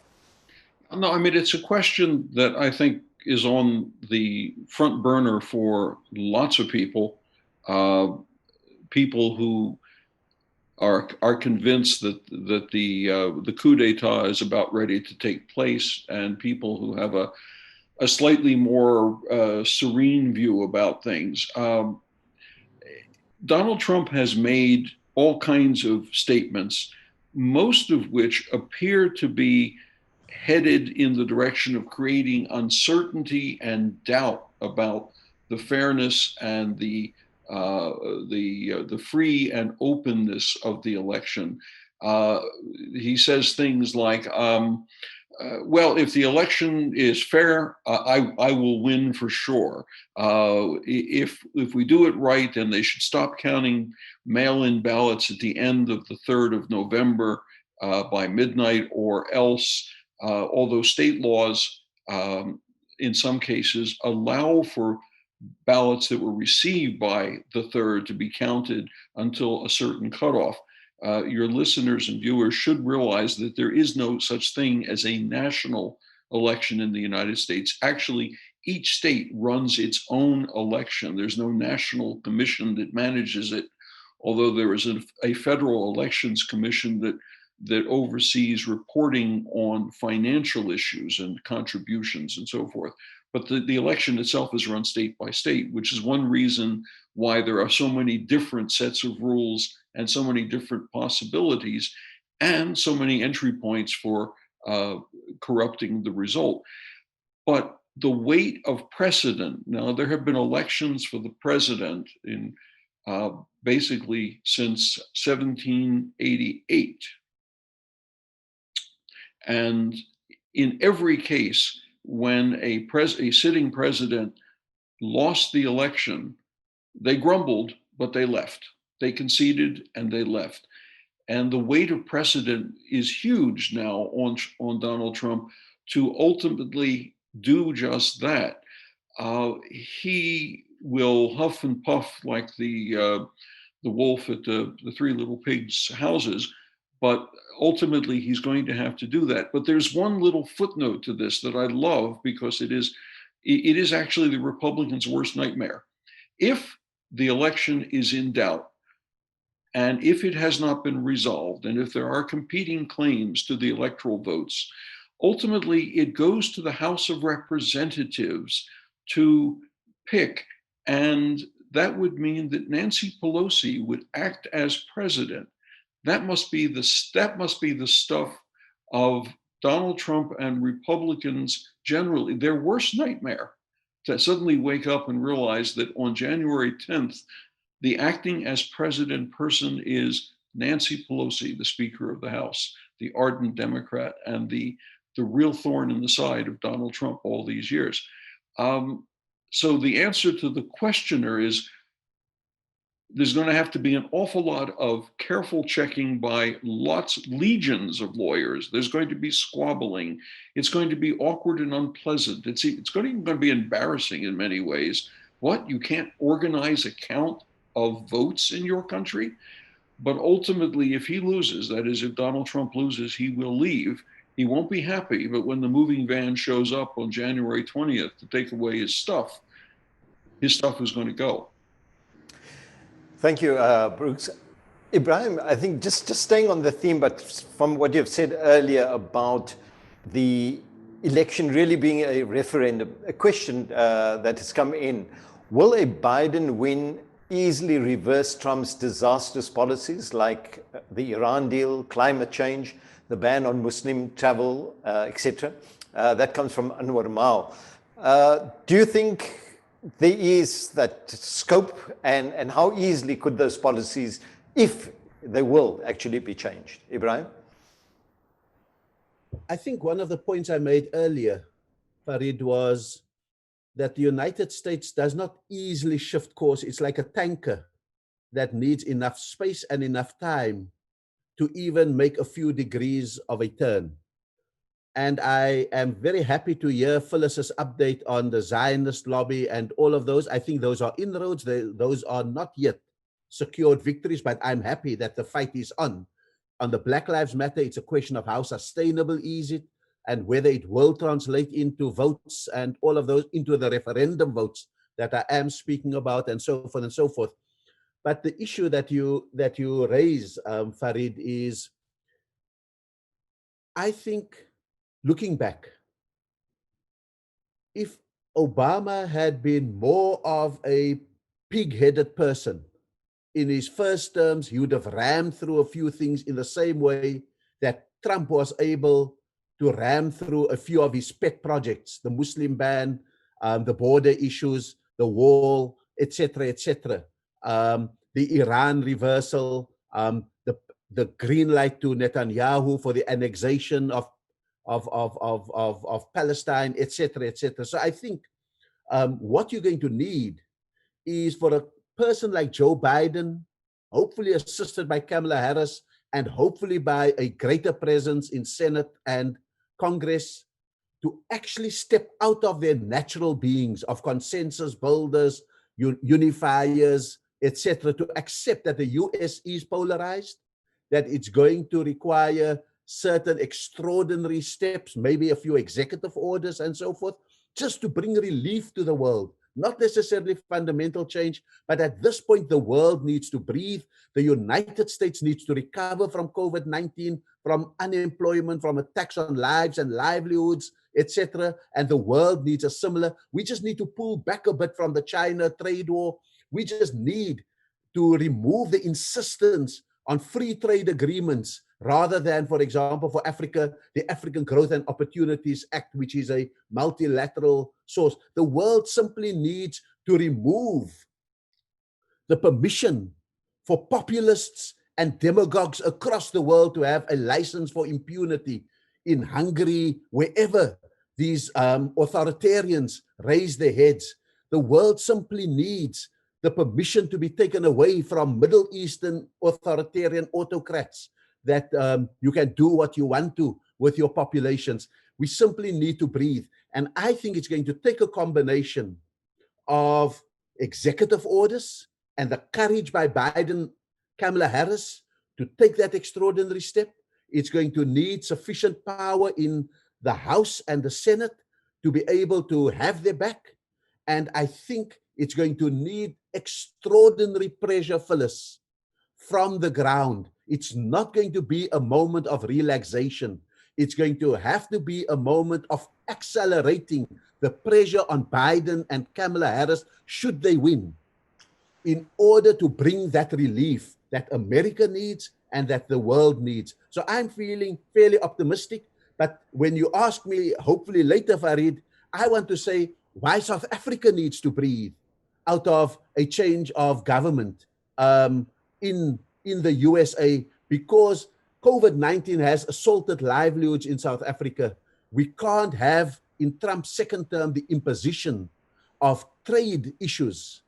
No, I mean, it's a question that I think is on the front burner for lots of people, people who are convinced that the coup d'etat is about ready to take place, and people who have a slightly more serene view about things. Donald Trump has made all kinds of statements, most of which appear to be headed in the direction of creating uncertainty and doubt about the fairness and the free and openness of the election. He says things like, well, if the election is fair, I will win for sure. If we do it right, then they should stop counting mail-in ballots at the end of the 3rd of November by midnight, or else although state laws in some cases allow for ballots that were received by the 3rd to be counted until a certain cutoff. Your listeners and viewers should realize that there is no such thing as a national election in the United States. Actually, each state runs its own election. There's no national commission that manages it, although there is a federal elections commission that oversees reporting on financial issues and contributions and so forth. But the election itself is run state by state, which is one reason why there are so many different sets of rules and so many different possibilities and so many entry points for corrupting the result. But the weight of precedent, now there have been elections for the president in basically since 1788. And in every case, when a sitting president lost the election, they grumbled, but they left. They conceded and they left. And the weight of precedent is huge now on Donald Trump to ultimately do just that. He will huff and puff like the wolf at the Three Little Pigs houses, but ultimately he's going to have to do that. But there's one little footnote to this that I love, because it is actually the Republicans' worst nightmare. If the election is in doubt, and if it has not been resolved, and if there are competing claims to the electoral votes, ultimately it goes to the House of Representatives to pick. And that would mean that Nancy Pelosi would act as president. That must be the stuff of Donald Trump and Republicans generally, their worst nightmare, to suddenly wake up and realize that on January 10th, the acting as president person is Nancy Pelosi, the Speaker of the House, the ardent Democrat, and the real thorn in the side of Donald Trump all these years. So the answer to the questioner is, there's going to have to be an awful lot of careful checking by legions of lawyers. There's going to be squabbling. It's going to be awkward and unpleasant. It's going to be embarrassing in many ways. What? You can't organize a count of votes in your country? But ultimately, if he loses, that is, if Donald Trump loses, he will leave. He won't be happy, but when the moving van shows up on January 20th to take away his stuff is going to go. Thank you, Brooks. Ibrahim, I think just staying on the theme, but from what you've said earlier about the election really being a referendum, a question that has come in: will a Biden win easily reverse Trump's disastrous policies like the Iran deal, climate change, the ban on Muslim travel, etc.? That comes from Anwar Mao. Do you think there is that scope, and how easily could those policies, if they will, actually be changed? Ibrahim? I think one of the points I made earlier, Farid, was that the United States does not easily shift course. It's like a tanker that needs enough space and enough time to even make a few degrees of a turn. And I am very happy to hear Phyllis's update on the Zionist lobby and all of those. I think those are inroads. Those are not yet secured victories, but I'm happy that the fight is on. On the Black Lives Matter, it's a question of how sustainable is it, and whether it will translate into votes and all of those, into the referendum votes that I am speaking about, and so forth and so forth. But the issue that you raise, Farid, is, I think, looking back, if Obama had been more of a pig-headed person in his first terms, he would have rammed through a few things in the same way that Trump was able to ram through a few of his pet projects: the Muslim ban, the border issues, the wall, etc., etc., the Iran reversal, the green light to Netanyahu for the annexation of Palestine, etc., etc. So I think what you're going to need is for a person like Joe Biden, hopefully assisted by Kamala Harris, and hopefully by a greater presence in Senate and Congress, to actually step out of their natural beings of consensus builders, unifiers, etc., to accept that the US is polarized, that it's going to require certain extraordinary steps, maybe a few executive orders and so forth, just to bring relief to the world. Not necessarily fundamental change, but at this point, the world needs to breathe. The United States needs to recover from COVID-19, from unemployment, from attacks on lives and livelihoods, etc. And the world needs a similar. We just need to pull back a bit from the China trade war. We just need to remove the insistence on free trade agreements, rather than, for example, for Africa, the African Growth and Opportunities Act, which is a multilateral source. The world simply needs to remove the permission for populists and demagogues across the world to have a license for impunity. in Hungary, wherever these authoritarians raise their heads. The world simply needs the permission to be taken away from Middle Eastern authoritarian autocrats that you can do what you want to with your populations. We simply need to breathe. And I think it's going to take a combination of executive orders and the courage by Biden, Kamala Harris to take that extraordinary step. It's going to need sufficient power in the House and the Senate to be able to have their back. And I think it's going to need extraordinary pressure, Phyllis, from the ground. It's not going to be a moment of relaxation. It's going to have to be a moment of accelerating the pressure on Biden and Kamala Harris, should they win, in order to bring that relief that America needs and that the world needs. So I'm feeling fairly optimistic. But when you ask me, hopefully later, Farid, I want to say why South Africa needs to breathe out of a change of government in the USA, because COVID-19 has assaulted livelihoods in South Africa. We can't have, in Trump's second term, the imposition of trade issues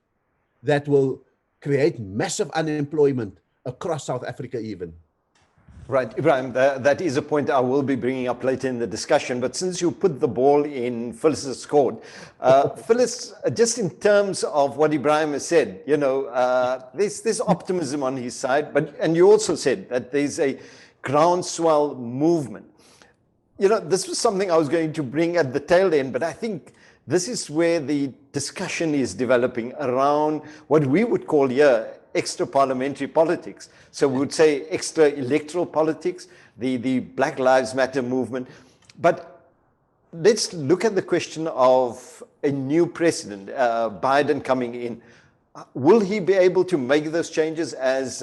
that will create massive unemployment across South Africa even. Right, Ibrahim, that is a point I will be bringing up later in the discussion, but since you put the ball in Phyllis's court, Phyllis, just in terms of what Ibrahim has said, you know, there's optimism on his side, and you also said that there's a groundswell movement. You know, this was something I was going to bring at the tail end, but I think this is where the discussion is developing around what we would call here extra parliamentary politics. So we would say extra electoral politics, the Black Lives Matter movement. But let's look at the question of a new president, Biden coming in. Will he be able to make those changes, as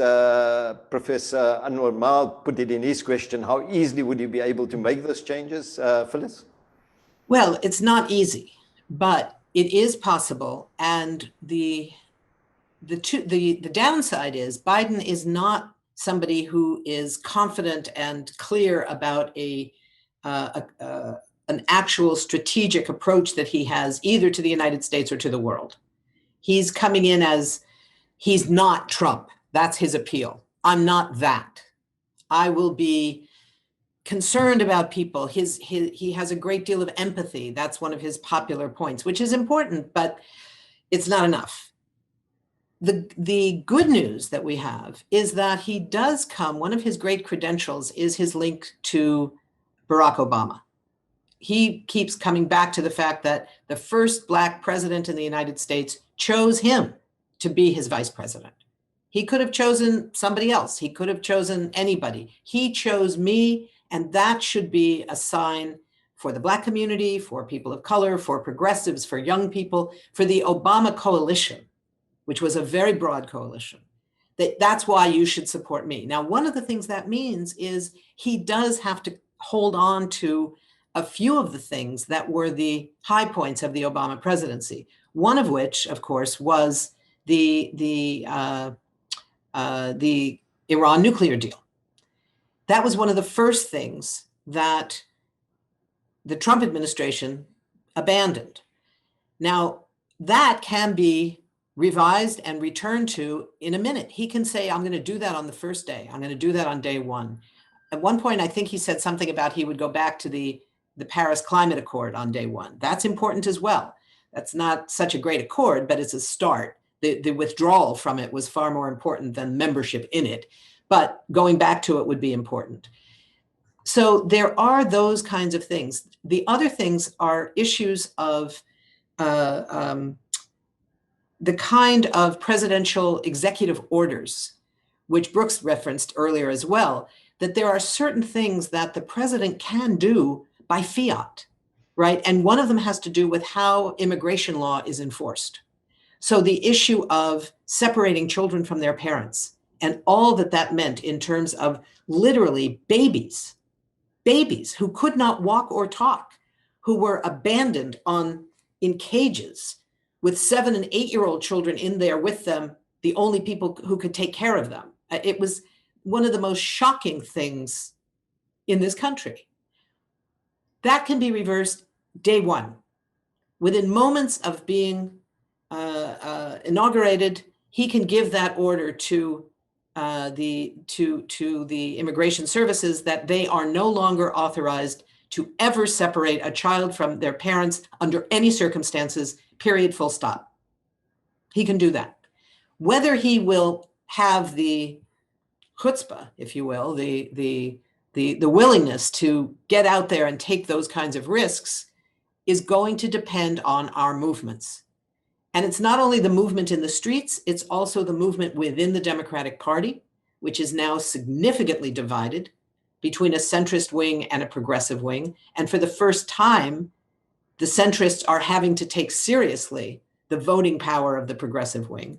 Professor Anwar Mal put it in his question? How easily would he be able to make those changes, Phyllis? Well, it's not easy, but it is possible. And the downside is Biden is not somebody who is confident and clear about an actual strategic approach that he has either to the United States or to the world. He's coming in as, he's not Trump. That's his appeal. I'm not that. I will be concerned about people. He has a great deal of empathy. That's one of his popular points, which is important, but it's not enough. The good news that we have is that he does come, one of his great credentials is his link to Barack Obama. He keeps coming back to the fact that the first Black president in the United States chose him to be his vice president. He could have chosen somebody else. He could have chosen anybody. He chose me, and that should be a sign for the Black community, for people of color, for progressives, for young people, for the Obama coalition, which was a very broad coalition. That's why you should support me. Now, one of the things that means is he does have to hold on to a few of the things that were the high points of the Obama presidency. One of which, of course, was the Iran nuclear deal. That was one of the first things that the Trump administration abandoned. Now, that can be revised and returned to in a minute. He can say, I'm going to do that on the first day. I'm going to do that on day one. At one point, I think he said something about he would go back to the Paris Climate Accord on day one. That's important as well. That's not such a great accord, but it's a start. The withdrawal from it was far more important than membership in it, but going back to it would be important. So there are those kinds of things. The other things are issues of the kind of presidential executive orders, which Brooks referenced earlier as well, that there are certain things that the president can do by fiat, right? And one of them has to do with how immigration law is enforced. So the issue of separating children from their parents and all that that meant in terms of literally babies who could not walk or talk, who were abandoned in cages with 7 and 8-year-old children in there with them, the only people who could take care of them. It was one of the most shocking things in this country. that can be reversed day one. Within moments of being inaugurated, he can give that order to the immigration services that they are no longer authorized to ever separate a child from their parents under any circumstances, period, full stop. He can do that. Whether he will have the chutzpah, if you will, the willingness to get out there and take those kinds of risks is going to depend on our movements. And it's not only the movement in the streets, it's also the movement within the Democratic Party, which is now significantly divided between a centrist wing and a progressive wing. And for the first time, the centrists are having to take seriously the voting power of the progressive wing.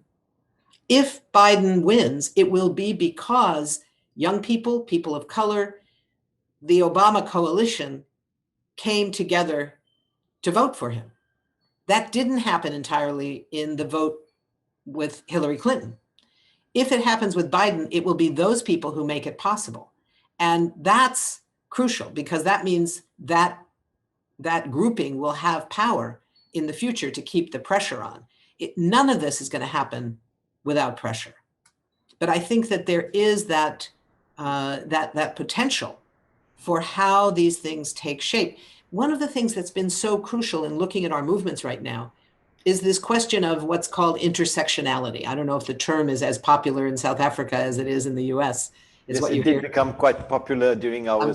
If Biden wins, it will be because young people, people of color, the Obama coalition came together to vote for him. That didn't happen entirely in the vote with Hillary Clinton. If it happens with Biden, it will be those people who make it possible. And that's crucial because that means that that grouping will have power in the future to keep the pressure on. None of this is going to happen without pressure. But I think that there is that potential for how these things take shape. One of the things that's been so crucial in looking at our movements right now is this question of what's called intersectionality. I don't know if the term is as popular in South Africa as it is in the US. Yes, it did become quite popular during our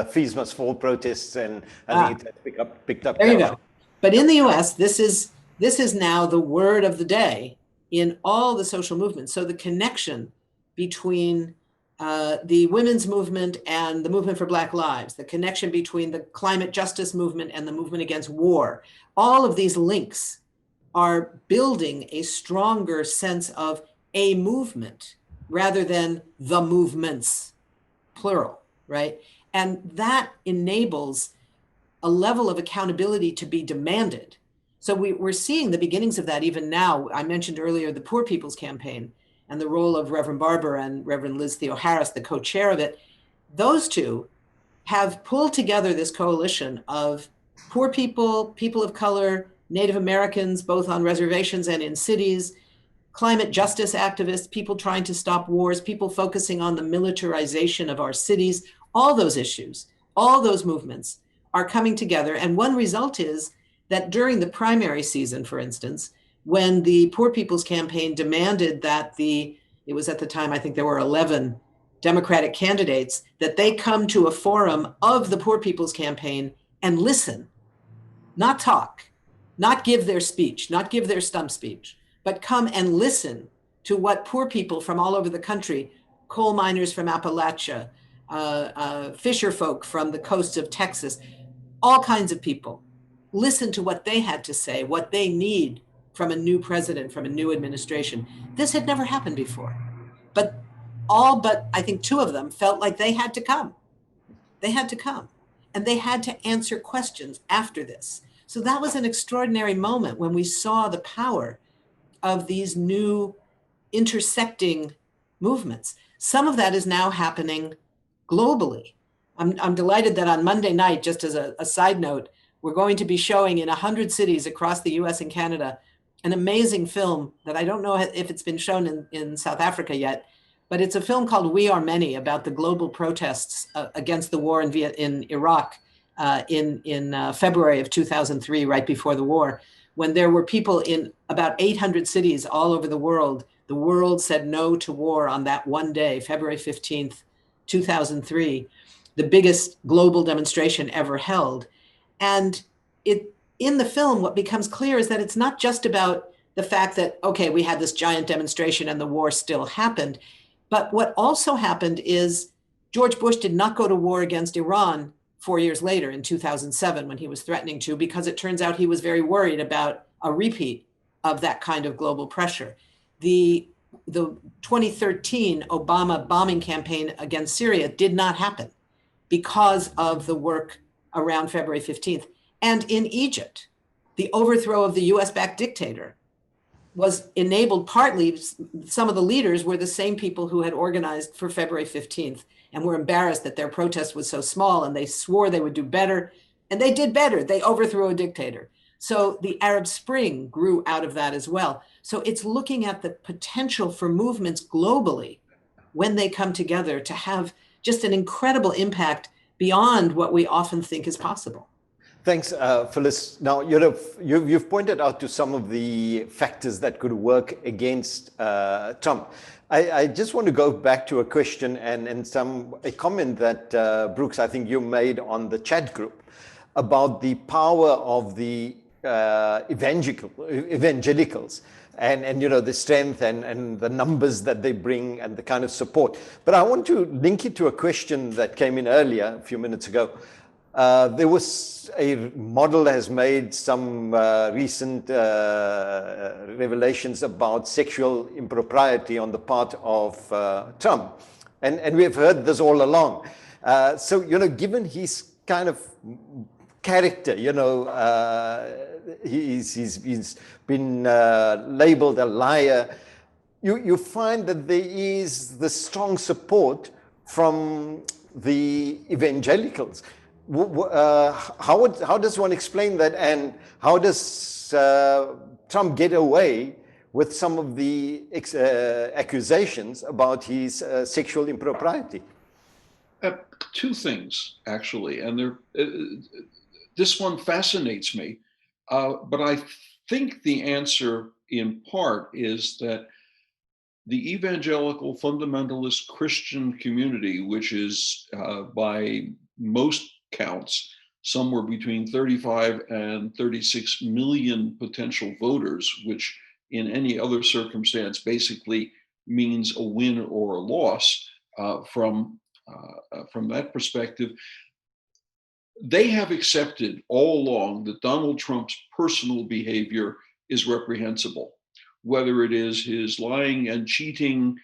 Fees Must Fall protests, and I think it has picked up. There you go. But in the US, this is now the word of the day in all the social movements. So the connection between the women's movement and the movement for Black Lives, the connection between the climate justice movement and the movement against war, all of these links are building a stronger sense of a movement rather than the movements, plural, right? And that enables a level of accountability to be demanded. So we're seeing the beginnings of that even now. I mentioned earlier the Poor People's Campaign and the role of Reverend Barber and Reverend Liz Theo-Harris, the co-chair of it. Those two have pulled together this coalition of poor people, people of color, Native Americans, both on reservations and in cities, climate justice activists, people trying to stop wars, people focusing on the militarization of our cities. All those issues, all those movements are coming together. And one result is that during the primary season, for instance, when the Poor People's Campaign demanded that it was at the time, I think there were 11 Democratic candidates, that they come to a forum of the Poor People's Campaign and listen, not talk, not give their speech, not give their stump speech, but come and listen to what poor people from all over the country, coal miners from Appalachia, fisher folk from the coast of Texas, all kinds of people, listen to what they had to say, what they need from a new president, from a new administration. This had never happened before. But all but I think two of them felt like they had to come. They had to come. And they had to answer questions after this. So that was an extraordinary moment when we saw the power of these new intersecting movements. Some of that is now happening globally. I'm delighted that on Monday night, just as a side note, we're going to be showing in 100 cities across the US and Canada an amazing film that I don't know if it's been shown in South Africa yet, but it's a film called We Are Many, about the global protests against the war in Iraq in February of 2003, right before the war, when there were people in about 800 cities all over the world. The world said no to war on that one day, February 15th, 2003, the biggest global demonstration ever held. And in the film, what becomes clear is that it's not just about the fact that, okay, we had this giant demonstration and the war still happened. But what also happened is George Bush did not go to war against Iran 4 years later in 2007 when he was threatening to, because it turns out he was very worried about a repeat of that kind of global pressure. The 2013 Obama bombing campaign against Syria did not happen because of the work around February 15th. And in Egypt, the overthrow of the US-backed dictator was enabled partly, some of the leaders were the same people who had organized for February 15th and were embarrassed that their protest was so small, and they swore they would do better. And they did better. They overthrew a dictator. So the Arab Spring grew out of that as well. So it's looking at the potential for movements globally when they come together to have just an incredible impact beyond what we often think is possible. Thanks, Phyllis. Now, you've pointed out to some of the factors that could work against Trump. I just want to go back to a question and a comment that, Brooks, I think you made on the chat group about the power of the evangelicals and the strength and the numbers that they bring and the kind of support. But I want to link it to a question that came in earlier, a few minutes ago. There was a model has made some recent revelations about sexual impropriety on the part of Trump. And we have heard this all along. So, given his kind of character, he's been labeled a liar, you find that there is the strong support from the evangelicals. How does one explain that, and how does Trump get away with some of the accusations about his sexual impropriety? Two things, actually, and this one fascinates me, but I think the answer in part is that the evangelical fundamentalist Christian community, which is by most counts somewhere between 35 and 36 million potential voters, which in any other circumstance basically means a win or a loss from that perspective. They have accepted all along that Donald Trump's personal behavior is reprehensible, whether it is his lying and cheating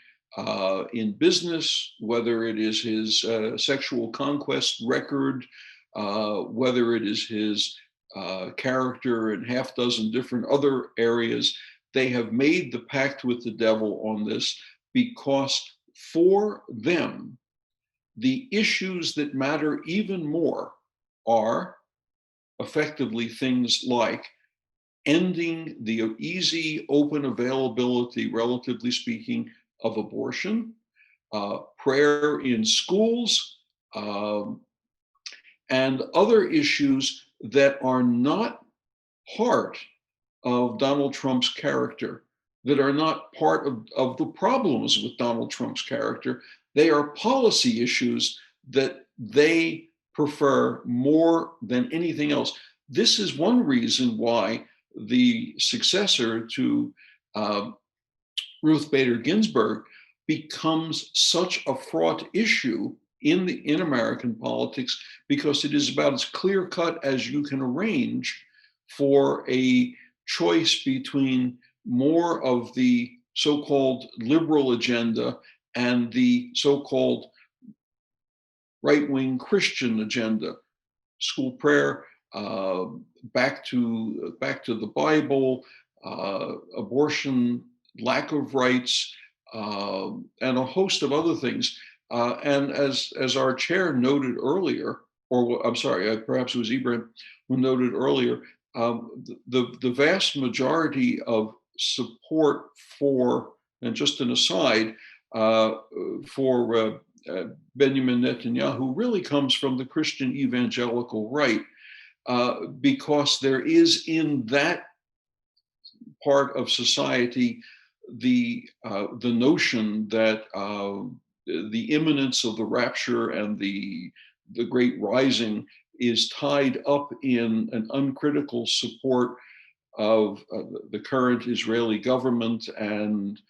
in business, whether it is his sexual conquest record, whether it is his character in half dozen different other areas. They have made the pact with the devil on this because for them, the issues that matter even more are effectively things like ending the easy, open availability, relatively speaking, of abortion, prayer in schools, and other issues that are not part of Donald Trump's character, that are not part of the problems with Donald Trump's character. They are policy issues that they prefer more than anything else. This is one reason why the successor to Ruth Bader Ginsburg becomes such a fraught issue in American politics, because it is about as clear cut as you can arrange for a choice between more of the so-called liberal agenda and the so-called right-wing Christian agenda. School prayer, back to the Bible, abortion, lack of rights, and a host of other things. And as our chair noted earlier, or I'm sorry, perhaps it was Ibrahim who noted earlier, the vast majority of support for, and just an aside, for Benjamin Netanyahu really comes from the Christian evangelical right, because there is in that part of society the notion that the imminence of the rapture and the great rising is tied up in an uncritical support of the current Israeli government and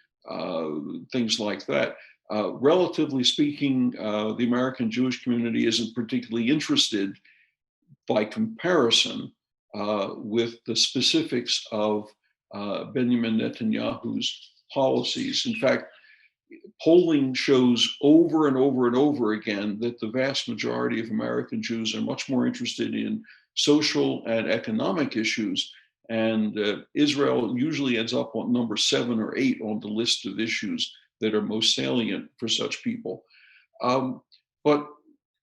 things like that. Relatively speaking, the American Jewish community isn't particularly interested by comparison with the specifics of Benjamin Netanyahu's policies. In fact, polling shows over and over and over again that the vast majority of American Jews are much more interested in social and economic issues. And Israel usually ends up on number 7 or 8 on the list of issues that are most salient for such people. But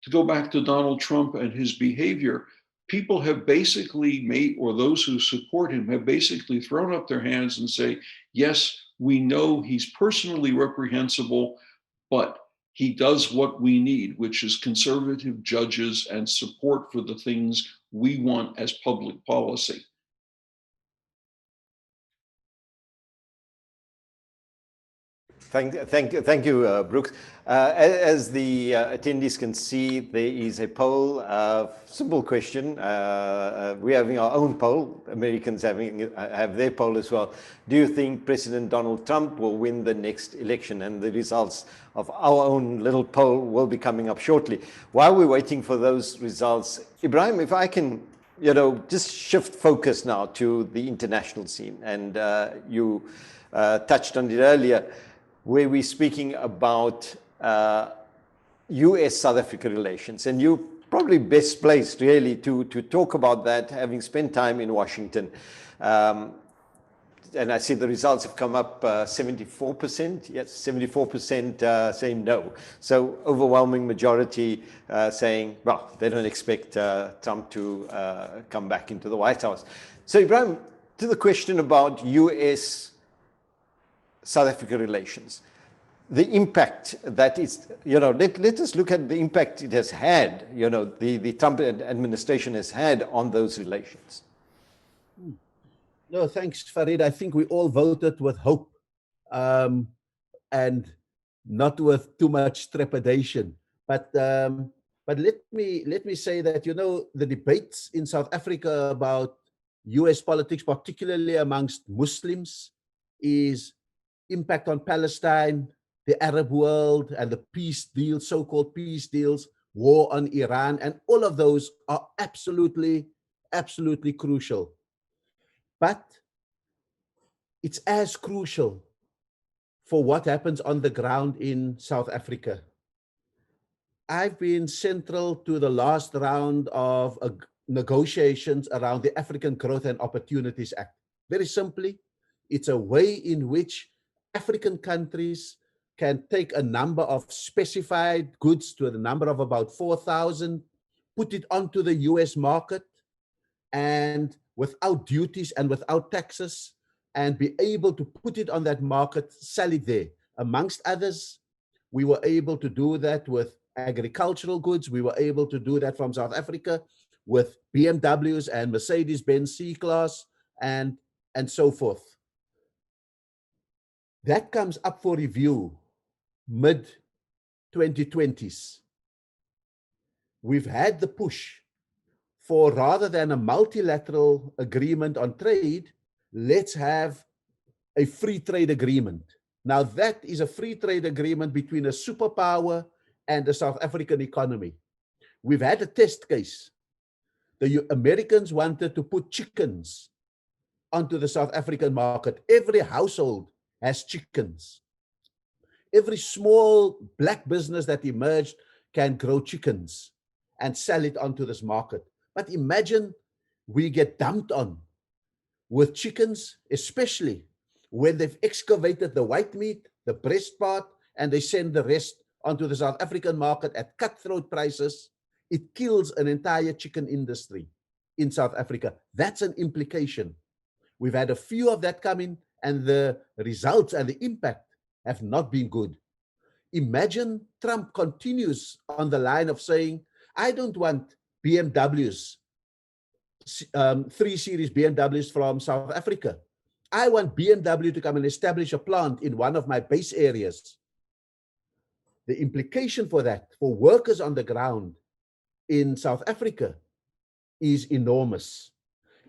to go back to Donald Trump and his behavior, people have basically made, or those who support him have basically thrown up their hands and say, yes, we know he's personally reprehensible, but he does what we need, which is conservative judges and support for the things we want as public policy. Thank you, Brooks. As the attendees can see, there is a poll. Simple question. We're having our own poll. Americans have their poll as well. Do you think President Donald Trump will win the next election? And the results of our own little poll will be coming up shortly. While we're waiting for those results, Ibrahim, if I can, just shift focus now to the international scene, and you touched on it earlier, where we're speaking about US-South Africa relations. And you're probably best placed, really, to talk about that, having spent time in Washington. And I see the results have come up 74%. Yes, 74% saying no. So overwhelming majority saying, well, they don't expect Trump to come back into the White House. So, Ibrahim, to the question about US-South Africa relations, the impact that is, let us look at the impact it has had, the Trump administration has had on those relations. No, thanks, Farid. I think we all voted with hope and not with too much trepidation. But let me say that, the debates in South Africa about US politics, particularly amongst Muslims, is impact on Palestine, the Arab world, and the peace deals, so-called peace deals, war on Iran, and all of those are absolutely crucial. But it's as crucial for what happens on the ground in South Africa. I've been central to the last round of negotiations around the African Growth and Opportunities Act. Very simply, it's a way in which African countries can take a number of specified goods to the number of about 4,000, put it onto the US market, and without duties and without taxes, and be able to put it on that market, sell it there. Amongst others, we were able to do that with agricultural goods. We were able to do that from South Africa with BMWs and Mercedes-Benz C-Class and so forth. That comes up for review mid-2020s. We've had the push for, rather than a multilateral agreement on trade, let's have a free trade agreement. Now that is a free trade agreement between a superpower and the South African economy. We've had a test case. The Americans wanted to put chickens onto the South African market. Every household has chickens. Every small black business that emerged can grow chickens and sell it onto this market. But imagine we get dumped on with chickens, especially when they've excavated the white meat, the breast part, and they send the rest onto the South African market at cutthroat prices. It kills an entire chicken industry in South Africa. That's an implication. We've had a few of that come in, and the results and the impact have not been good. Imagine Trump continues on the line of saying, I don't want BMWs, 3 Series BMWs from South Africa. I want BMW to come and establish a plant in one of my base areas. The implication for that, for workers on the ground in South Africa, is enormous.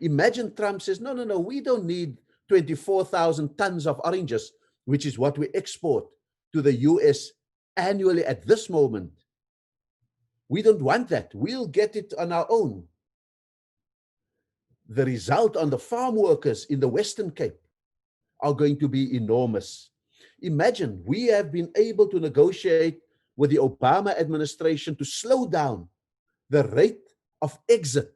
Imagine Trump says, no, we don't need 24,000 tons of oranges, which is what we export to the US annually at this moment. We don't want that. We'll get it on our own. The result on the farm workers in the Western Cape are going to be enormous. Imagine we have been able to negotiate with the Obama administration to slow down the rate of exit,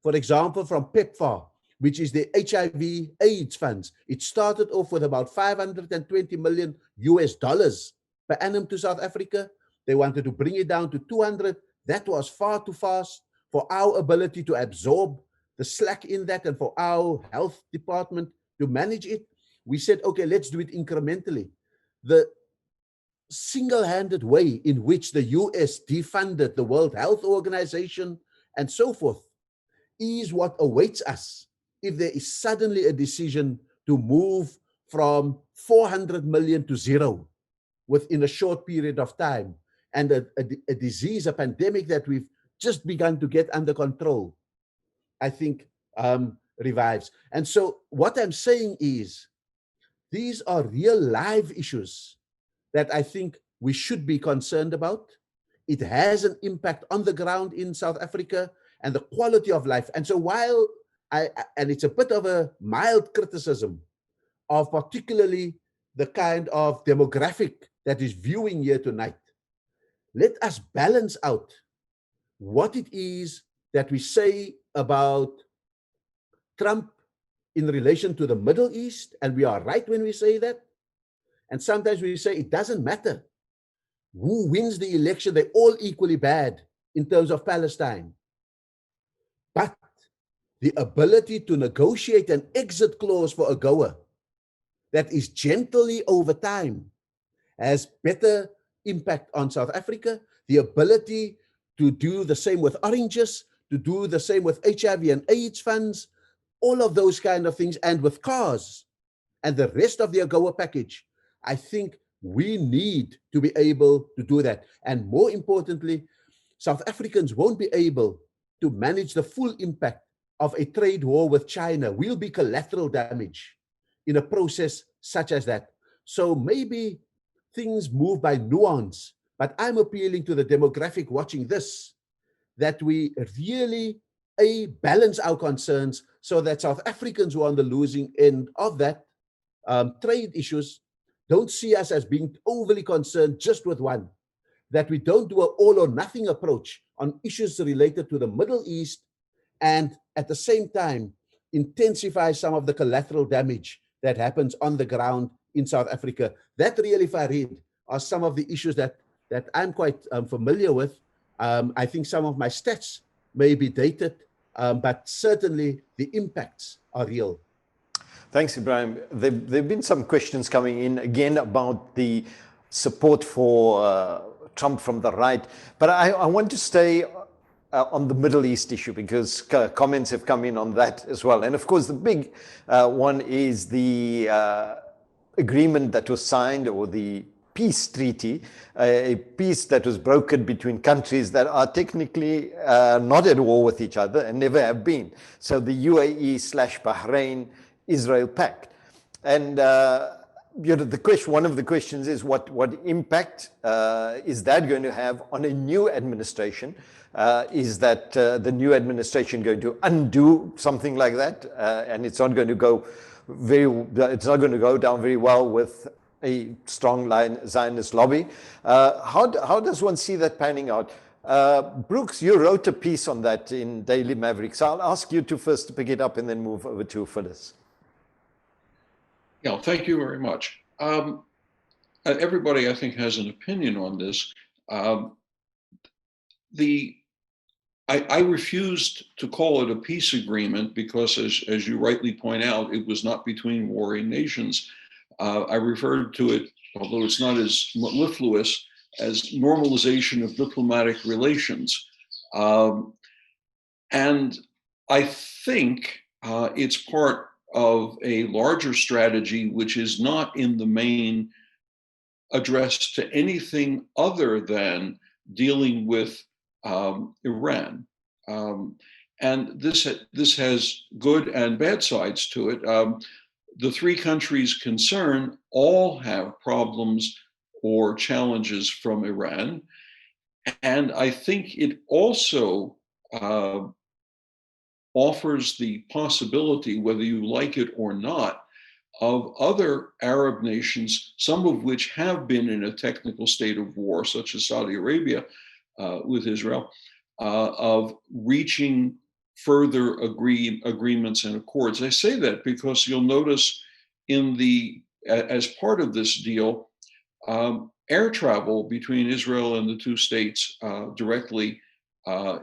for example, from PEPFAR, which is the HIV AIDS funds. It started off with about $520 million US per annum to South Africa. They wanted to bring it down to 200. That was far too fast. for our ability to absorb the slack in that and for our health department to manage it, we said, okay, let's do it incrementally. The single-handed way in which the US defunded the World Health Organization and so forth is what awaits us if there is suddenly a decision to move from 400 million to zero within a short period of time, and a disease, a pandemic that we've just begun to get under control, I think revives. And so what I'm saying is, these are real live issues that I think we should be concerned about. It has an impact on the ground in South Africa and the quality of life. And so while and it's a bit of a mild criticism of particularly the kind of demographic that is viewing here tonight, let us balance out what it is that we say about Trump in relation to the Middle East, and we are right when we say that. And sometimes we say it doesn't matter who wins the election, they're all equally bad in terms of Palestine. But the ability to negotiate an exit clause for AGOA that is gently over time has better impact on South Africa. The ability to do the same with oranges, to do the same with HIV and AIDS funds, all of those kind of things, and with cars and the rest of the AGOA package. I think we need to be able to do that. And more importantly, South Africans won't be able to manage the full impact of a trade war with China. We'll be collateral damage in a process such as that. So maybe things move by nuance, but I'm appealing to the demographic watching this, that we really balance our concerns so that South Africans who are on the losing end of that trade issues don't see us as being overly concerned just with one, that we don't do an all or nothing approach on issues related to the Middle East, and at the same time intensify some of the collateral damage that happens on the ground in South Africa. That really, Farid, are some of the issues that I'm quite familiar with. I think some of my stats may be dated, but certainly the impacts are real. Thanks, Ibrahim. There have been some questions coming in again about the support for Trump from the right, but I want to stay on the Middle East issue because comments have come in on that as well. And of course, the big one is the agreement that was signed, or the peace treaty, a peace that was brokered between countries that are technically not at war with each other and never have been. So the UAE/Bahrain Israel pact. And one of the questions is what impact is that going to have on a new administration? Is that the new administration going to undo something like that? And it's not going to go down very well with a strong Zionist lobby. How does one see that panning out? Brooks, you wrote a piece on that in Daily Maverick, so I'll ask you to first pick it up and then move over to Phyllis. Yeah, thank you very much. Everybody, I think, has an opinion on this. I refused to call it a peace agreement because, as you rightly point out, it was not between warring nations. I referred to it, although it's not as mellifluous, as normalization of diplomatic relations. And I think it's part of a larger strategy, which is not in the main addressed to anything other than dealing with Iran. And this has good and bad sides to it. The three countries concerned all have problems or challenges from Iran. And I think it also offers the possibility, whether you like it or not, of other Arab nations, some of which have been in a technical state of war, such as Saudi Arabia with Israel, of reaching further agreements and accords. I say that because you'll notice as part of this deal, air travel between Israel and the two states directly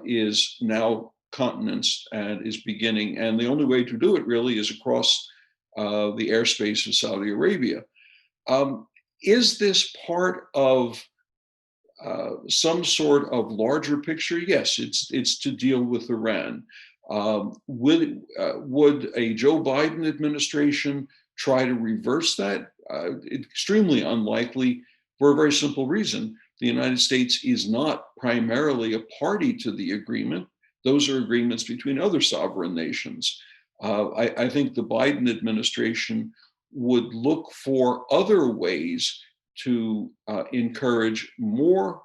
is now countenanced and is beginning. And the only way to do it really is across the airspace of Saudi Arabia. Is this part of some sort of larger picture? Yes, it's to deal with Iran. Would a Joe Biden administration try to reverse that? Extremely unlikely, for a very simple reason. The United States is not primarily a party to the agreement. Those are agreements between other sovereign nations. I think the Biden administration would look for other ways to encourage more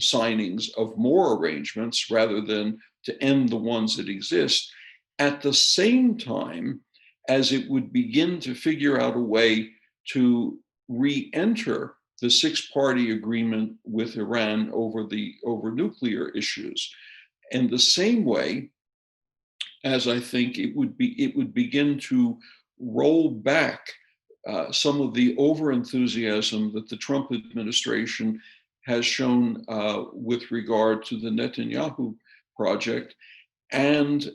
signings of more arrangements rather than to end the ones that exist, at the same time as it would begin to figure out a way to re-enter the six-party agreement with Iran over nuclear issues. In the same way as I think it would begin to roll back some of the overenthusiasm that the Trump administration has shown with regard to the Netanyahu project, and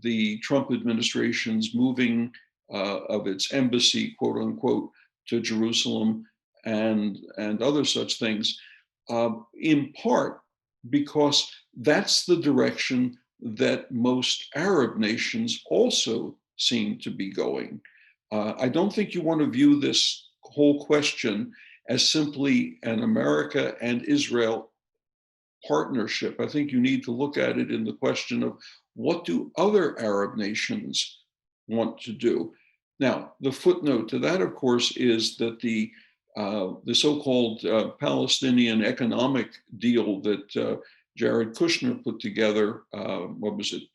the Trump administration's moving of its embassy, quote unquote, to Jerusalem and other such things, in part because that's the direction that most Arab nations also seem to be going. I don't think you want to view this whole question as simply an America and Israel partnership. I think you need to look at it in the question of what do other Arab nations want to do? Now, the footnote to that, of course, is that the so-called Palestinian economic deal that Jared Kushner put together,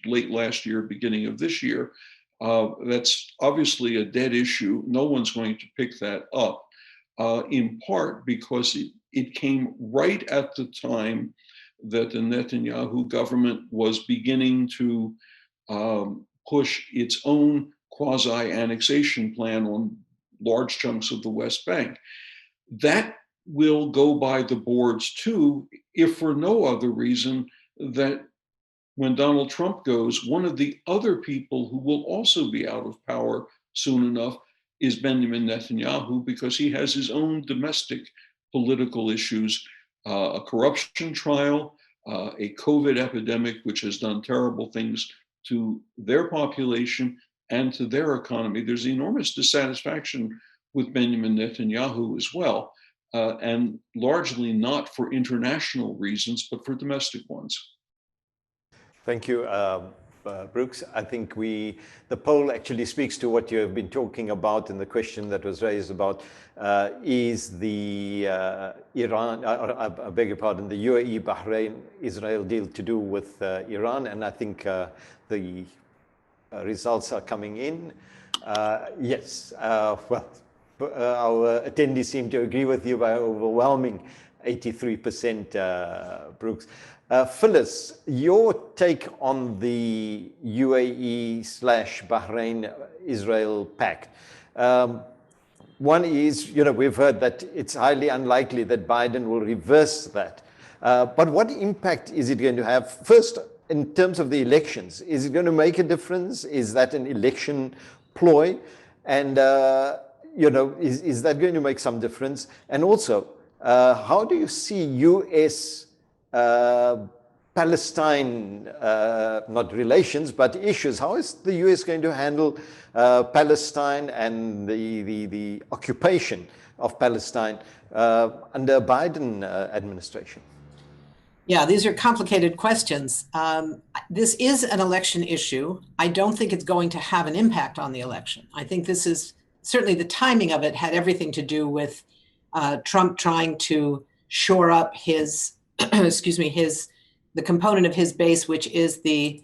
late last year, beginning of this year, that's obviously a dead issue. No one's going to pick that up, in part because it came right at the time that the Netanyahu government was beginning to push its own quasi-annexation plan on large chunks of the West Bank. That will go by the boards too, if for no other reason that when Donald Trump goes, one of the other people who will also be out of power soon enough is Benjamin Netanyahu, because he has his own domestic political issues, a corruption trial, a COVID epidemic, which has done terrible things to their population and to their economy. There's enormous dissatisfaction with Benjamin Netanyahu as well, and largely not for international reasons, but for domestic ones. Thank you, Brooks. I think the poll actually speaks to what you have been talking about, and the question that was raised about is the Iran, I beg your pardon, the UAE, Bahrain, Israel deal to do with Iran, and I think the results are coming in. Yes, well, our attendees seem to agree with you by overwhelming 83%, Brooks. Phyllis, your take on the UAE/Bahrain-Israel pact. One is, we've heard that it's highly unlikely that Biden will reverse that. But what impact is it going to have? First, in terms of the elections, is it going to make a difference? Is that an election ploy? And, is that going to make some difference? And also, how do you see U.S. Palestine, not relations, but issues? How is the U.S. going to handle Palestine and the occupation of Palestine under Biden administration? Yeah, these are complicated questions. This is an election issue. I don't think it's going to have an impact on the election. I think this is, certainly the timing of it had everything to do with Trump trying to shore up his, the component of his base, which is the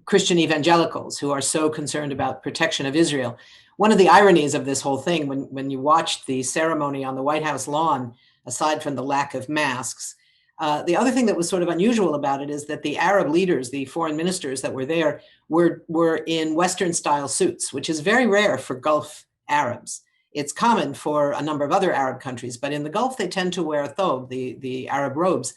Christian evangelicals who are so concerned about protection of Israel. One of the ironies of this whole thing, when you watched the ceremony on the White House lawn, aside from the lack of masks, the other thing that was sort of unusual about it is that the Arab leaders, the foreign ministers that were there, were in Western style suits, which is very rare for Gulf Arabs. It's common for a number of other Arab countries, but in the Gulf, they tend to wear a thobe, the Arab robes.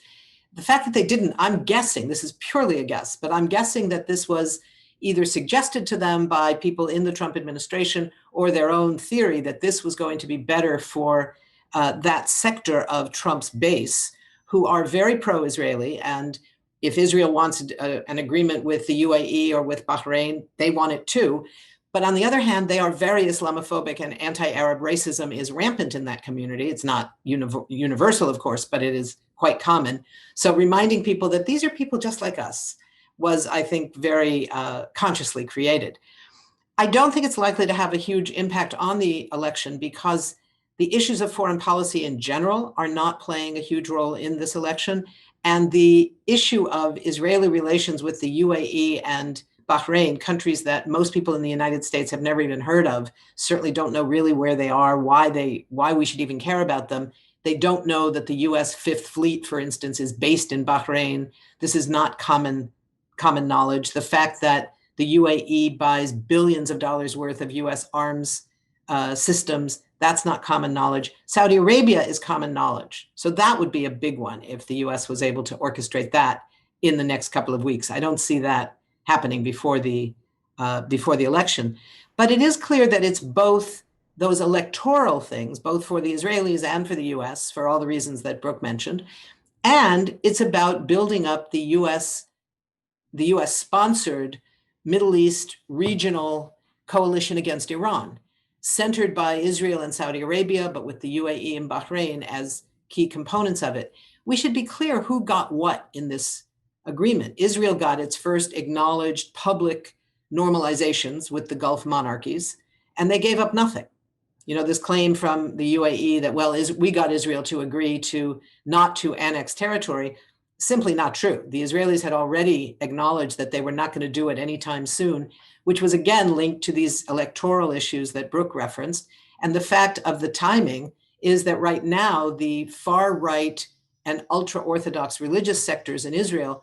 The fact that they didn't, I'm guessing, this is purely a guess, but I'm guessing that this was either suggested to them by people in the Trump administration or their own theory that this was going to be better for that sector of Trump's base, who are very pro-Israeli. And if Israel wants an agreement with the UAE or with Bahrain, they want it too. But on the other hand, they are very Islamophobic, and anti-Arab racism is rampant in that community. It's not universal, of course, but it is quite common. So reminding people that these are people just like us was, I think, very consciously created. I don't think it's likely to have a huge impact on the election because the issues of foreign policy in general are not playing a huge role in this election. And the issue of Israeli relations with the UAE and Bahrain, countries that most people in the United States have never even heard of, certainly don't know really where they are, why we should even care about them. They don't know that the US Fifth Fleet, for instance, is based in Bahrain. This is not common knowledge. The fact that the UAE buys billions of dollars worth of US arms systems, that's not common knowledge. Saudi Arabia is common knowledge. So that would be a big one if the US was able to orchestrate that in the next couple of weeks. I don't see that happening before the election. But it is clear that it's both those electoral things, both for the Israelis and for the US, for all the reasons that Brooke mentioned. And it's about building up the US sponsored Middle East regional coalition against Iran, centered by Israel and Saudi Arabia, but with the UAE and Bahrain as key components of it. We should be clear who got what in this agreement. Israel got its first acknowledged public normalizations with the Gulf monarchies, and they gave up nothing. You know, this claim from the UAE that, well, we got Israel to agree to not to annex territory, simply not true. The Israelis had already acknowledged that they were not going to do it anytime soon, which was again linked to these electoral issues that Brooke referenced. And the fact of the timing is that right now, the far right and ultra-Orthodox religious sectors in Israel,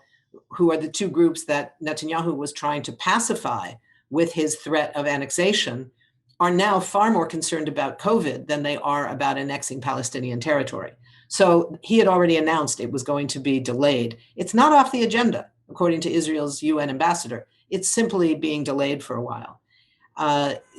who are the two groups that Netanyahu was trying to pacify with his threat of annexation, are now far more concerned about COVID than they are about annexing Palestinian territory. So he had already announced it was going to be delayed. It's not off the agenda, according to Israel's UN ambassador. It's simply being delayed for a while.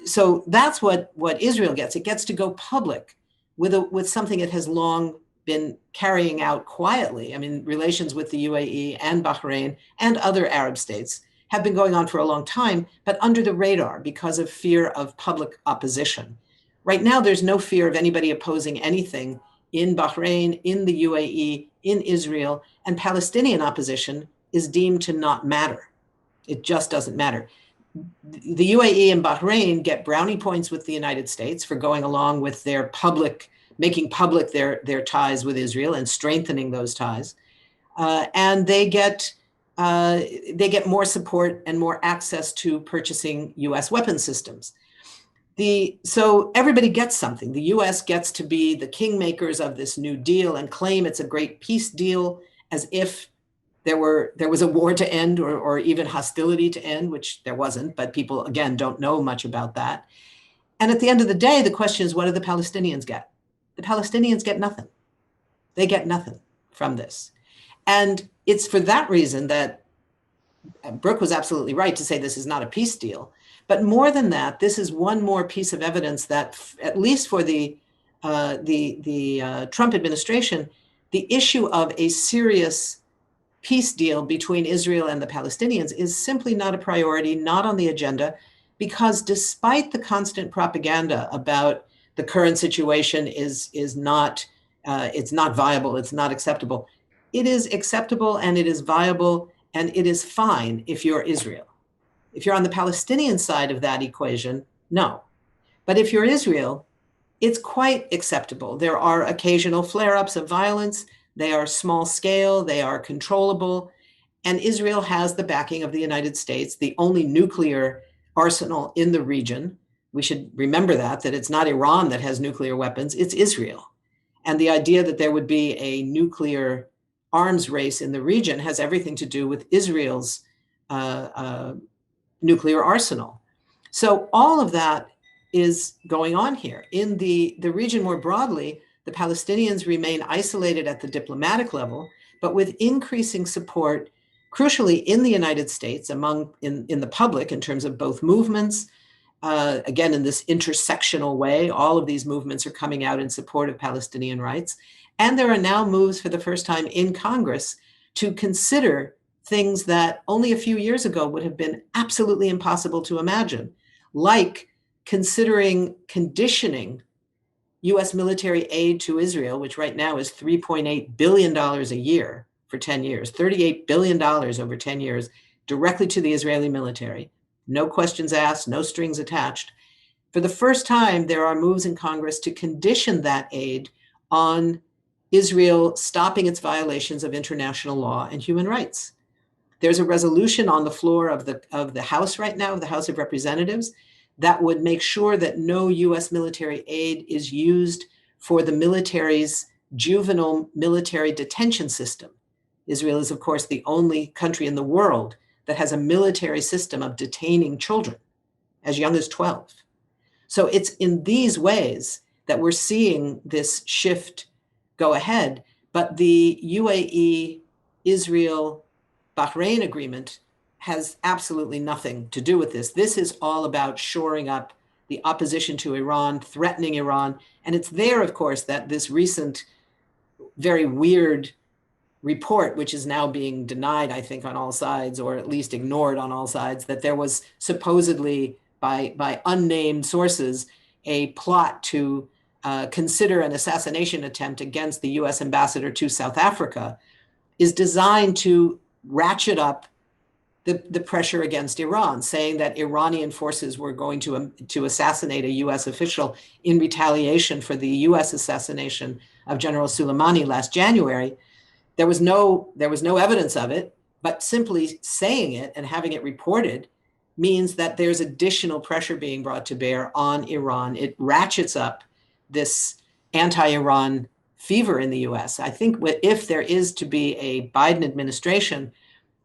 So that's what Israel gets. It gets to go public with something it has long been carrying out quietly. I mean, relations with the UAE and Bahrain and other Arab states have been going on for a long time, but under the radar because of fear of public opposition. Right now, there's no fear of anybody opposing anything in Bahrain, in the UAE, in Israel, and Palestinian opposition is deemed to not matter. It just doesn't matter. The UAE and Bahrain get brownie points with the United States for going along with their making public their ties with Israel and strengthening those ties. And they get more support and more access to purchasing US weapons systems. So everybody gets something. The US gets to be the kingmakers of this new deal and claim it's a great peace deal, as if there was a war to end or even hostility to end, which there wasn't, but people, again, don't know much about that. And at the end of the day, the question is, what do the Palestinians get? The Palestinians get nothing. They get nothing from this. And it's for that reason that Brooke was absolutely right to say this is not a peace deal. But more than that, this is one more piece of evidence that, at least for the Trump administration, the issue of a serious peace deal between Israel and the Palestinians is simply not a priority, not on the agenda, because despite the constant propaganda about the current situation is not it's not viable, it's not acceptable. It is acceptable and it is viable and it is fine if you're Israel. If you're on the Palestinian side of that equation, no. But if you're Israel, it's quite acceptable. There are occasional flare-ups of violence. They are small scale, they are controllable. And Israel has the backing of the United States, the only nuclear arsenal in the region. We should remember that it's not Iran that has nuclear weapons, it's Israel. And the idea that there would be a nuclear arms race in the region has everything to do with Israel's nuclear arsenal. So all of that is going on here. In the region more broadly, the Palestinians remain isolated at the diplomatic level, but with increasing support, crucially in the United States, in the public, in terms of both movements, again, in this intersectional way, all of these movements are coming out in support of Palestinian rights. And there are now moves for the first time in Congress to consider things that only a few years ago would have been absolutely impossible to imagine, like considering conditioning US military aid to Israel, which right now is $3.8 billion a year for 10 years, $38 billion over 10 years, directly to the Israeli military. No questions asked, no strings attached. For the first time, there are moves in Congress to condition that aid on Israel stopping its violations of international law and human rights. There's a resolution on the floor of the House right now, of the House of Representatives, that would make sure that no US military aid is used for the military's juvenile military detention system. Israel is, of course, the only country in the world that has a military system of detaining children as young as 12. So it's in these ways that we're seeing this shift go ahead. But the UAE, Israel, Bahrain agreement has absolutely nothing to do with this. This is all about shoring up the opposition to Iran, threatening Iran. And it's there, of course, that this recent very weird report, which is now being denied, I think, on all sides, or at least ignored on all sides, that there was supposedly, by unnamed sources, a plot to consider an assassination attempt against the US ambassador to South Africa, is designed to ratchet up the pressure against Iran, saying that Iranian forces were going to assassinate a US official in retaliation for the US assassination of General Soleimani last January. There was no evidence of it, but simply saying it and having it reported means that there's additional pressure being brought to bear on Iran. It ratchets up this anti-Iran fever in the US. I think if there is to be a Biden administration,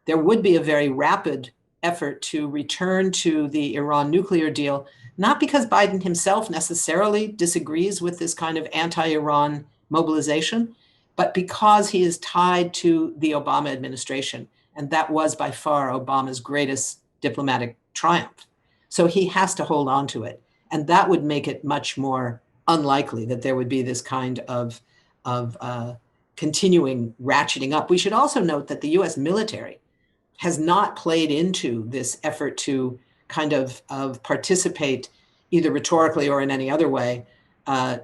there would be a very rapid effort to return to the Iran nuclear deal, not because Biden himself necessarily disagrees with this kind of anti-Iran mobilization, but because he is tied to the Obama administration. And that was by far Obama's greatest diplomatic triumph. So he has to hold on to it. And that would make it much more unlikely that there would be this kind of continuing ratcheting up. We should also note that the US military has not played into this effort to kind of participate either rhetorically or in any other way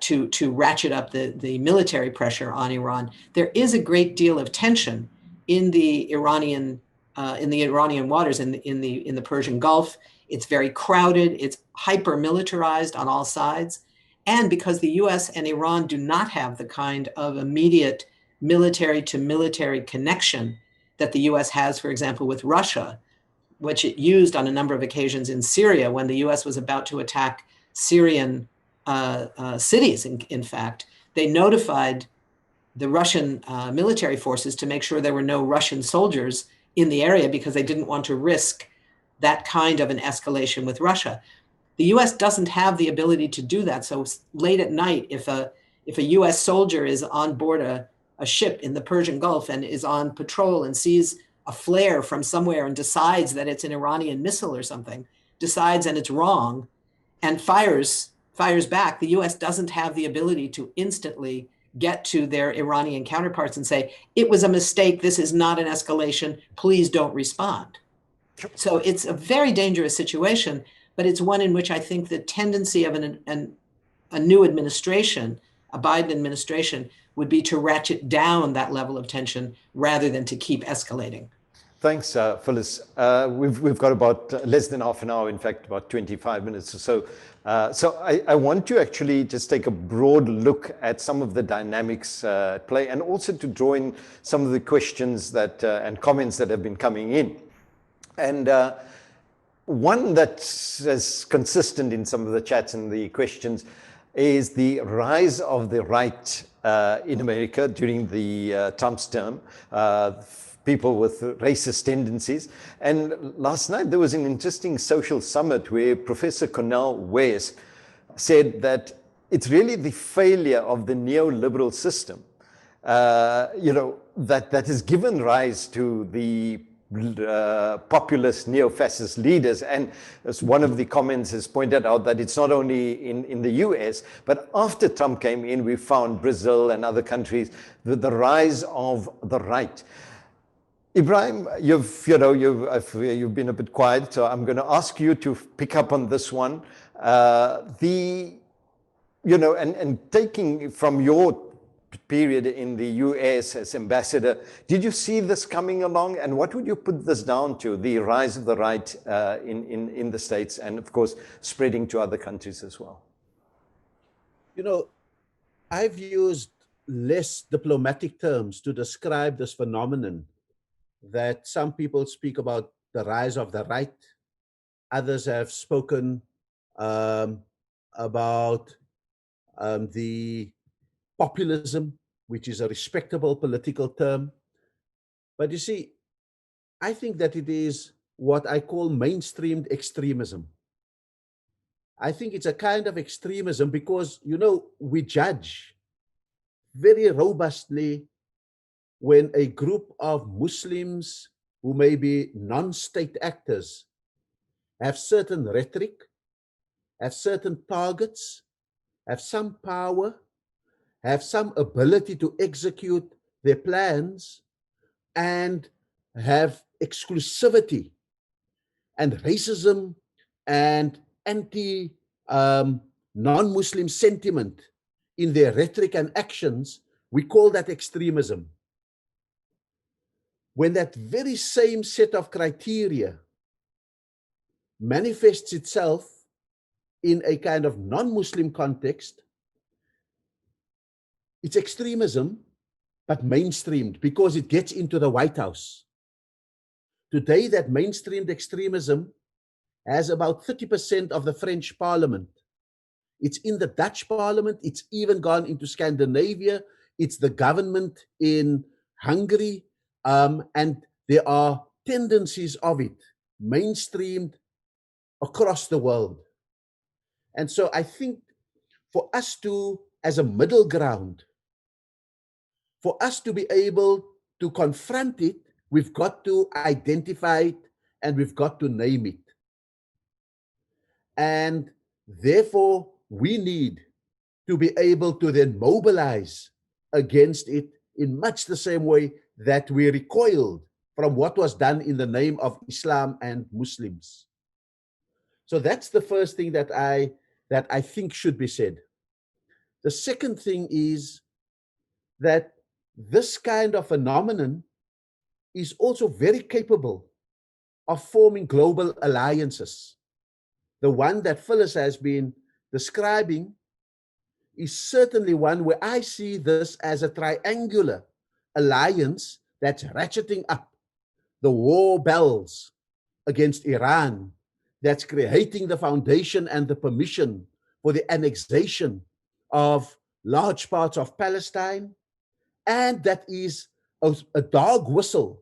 to ratchet up the military pressure on Iran. There is a great deal of tension in the Iranian waters, in the Persian Gulf. It's very crowded. It's hyper militarized on all sides. And because the US and Iran do not have the kind of immediate military to military connection that the US has, for example, with Russia, which it used on a number of occasions in Syria when the US was about to attack Syrian cities, in fact, they notified the Russian military forces to make sure there were no Russian soldiers in the area because they didn't want to risk that kind of an escalation with Russia. The US doesn't have the ability to do that. So late at night, if a US soldier is on board a ship in the Persian Gulf and is on patrol and sees a flare from somewhere and decides that it's an Iranian missile or something, decides and it's wrong, and fires back, the US doesn't have the ability to instantly get to their Iranian counterparts and say, it was a mistake, this is not an escalation, please don't respond. So it's a very dangerous situation, but it's one in which I think the tendency of a new administration, a Biden administration, would be to ratchet down that level of tension rather than to keep escalating. Thanks, Phyllis. We've got about less than half an hour, in fact, about 25 minutes or so. So I want to actually just take a broad look at some of the dynamics at play, and also to draw in some of the questions that and comments that have been coming in. And one that's consistent in some of the chats and the questions is the rise of the right in America during the Trump's term. People with racist tendencies. And last night there was an interesting social summit where Professor Cornel West said that it's really the failure of the neoliberal system, that has given rise to the populist neo-fascist leaders. And as one of the comments has pointed out, that it's not only in the US, but after Trump came in, we found Brazil and other countries, the rise of the right. Ibrahim, you've been a bit quiet, so I'm going to ask you to pick up on this one. And taking from your period in the US as ambassador, did you see this coming along? And what would you put this down to, the rise of the right in the States, and of course, spreading to other countries as well? I've used less diplomatic terms to describe this phenomenon, that some people speak about the rise of the right. Others have spoken about the populism, which is a respectable political term. But you see, I think that it is what I call mainstreamed extremism. I think it's a kind of extremism because, we judge very robustly when a group of Muslims who may be non-state actors have certain rhetoric, have certain targets, have some power, have some ability to execute their plans, and have exclusivity and racism and non-Muslim sentiment in their rhetoric and actions. We call that extremism. When that very same set of criteria manifests itself in a kind of non-Muslim context, it's extremism, but mainstreamed because it gets into the White House. Today, that mainstreamed extremism has about 30% of the French parliament. It's in the Dutch parliament. It's even gone into Scandinavia. It's the government in Hungary. And there are tendencies of it mainstreamed across the world. And so I think for us to, as a middle ground, for us to be able to confront it, we've got to identify it and we've got to name it. And therefore, we need to be able to then mobilize against it in much the same way that we recoiled from what was done in the name of Islam and Muslims. So that's the first thing that I think should be said. The second thing is that this kind of phenomenon is also very capable of forming global alliances. The one that Phyllis has been describing is certainly one where I see this as a triangular alliance that's ratcheting up the war bells against Iran, that's creating the foundation and the permission for the annexation of large parts of Palestine, and that is a dog whistle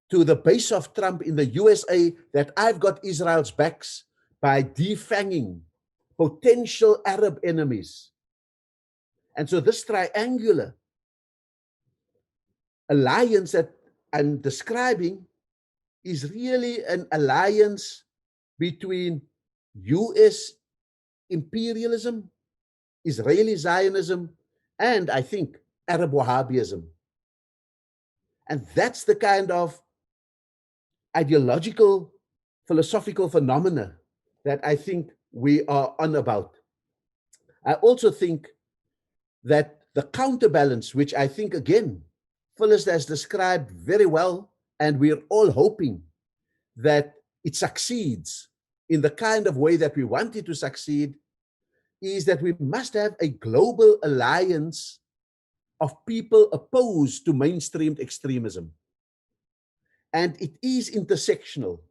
to the base of Trump in the USA that I've got Israel's backs by defanging potential Arab enemies. And so this triangular alliance that I'm describing is really an alliance between US imperialism, Israeli Zionism, and I think Arab Wahhabism. And that's the kind of ideological, philosophical phenomena that I think we are on about. I also think that the counterbalance, which I think, again, Phyllis has described very well, and we're all hoping that it succeeds in the kind of way that we want it to succeed, is that we must have a global alliance of people opposed to mainstreamed extremism. And it is intersectional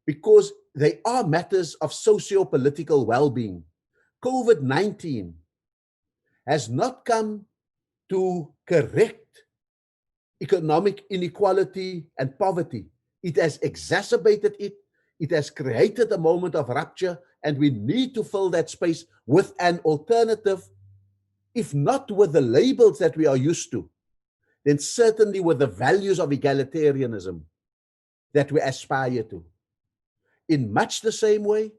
because they are matters of socio-political well-being. COVID-19 has not come to correct economic inequality and poverty. It has exacerbated it. It has created a moment of rupture And we need to fill that space with an alternative, if not with the labels that we are used to, then certainly with the values of egalitarianism that we aspire to. In much the same way,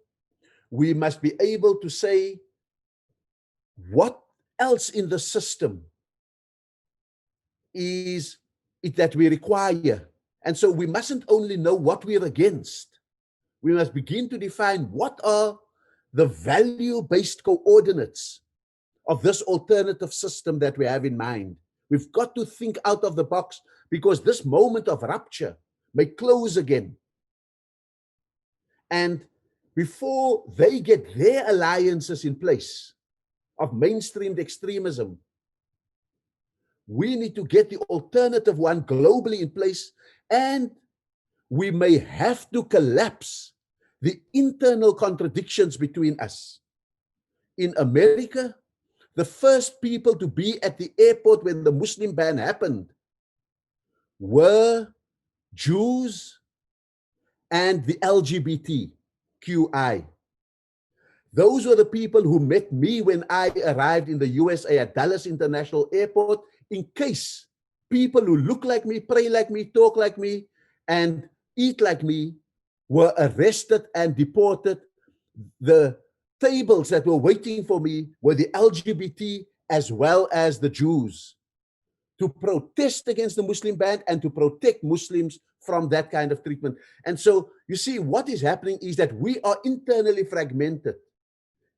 we must be able to say what else in the system is it that we require. And so we mustn't only know what we're against. We must begin to define what are the value-based coordinates of this alternative system that we have in mind. We've got to think out of the box, because this moment of rupture may close again. And before they get their alliances in place of mainstreamed extremism, we need to get the alternative one globally in place, and we may have to collapse the internal contradictions between us. In America, the first people to be at the airport when the Muslim ban happened were Jews and the LGBTQI. Those were the people who met me when I arrived in the USA at Dallas International Airport, in case people who look like me, pray like me, talk like me, and eat like me were arrested and deported. The tables that were waiting for me were the LGBT as well as the Jews, to protest against the Muslim ban and to protect Muslims from that kind of treatment. And so you see, what is happening is that we are internally fragmented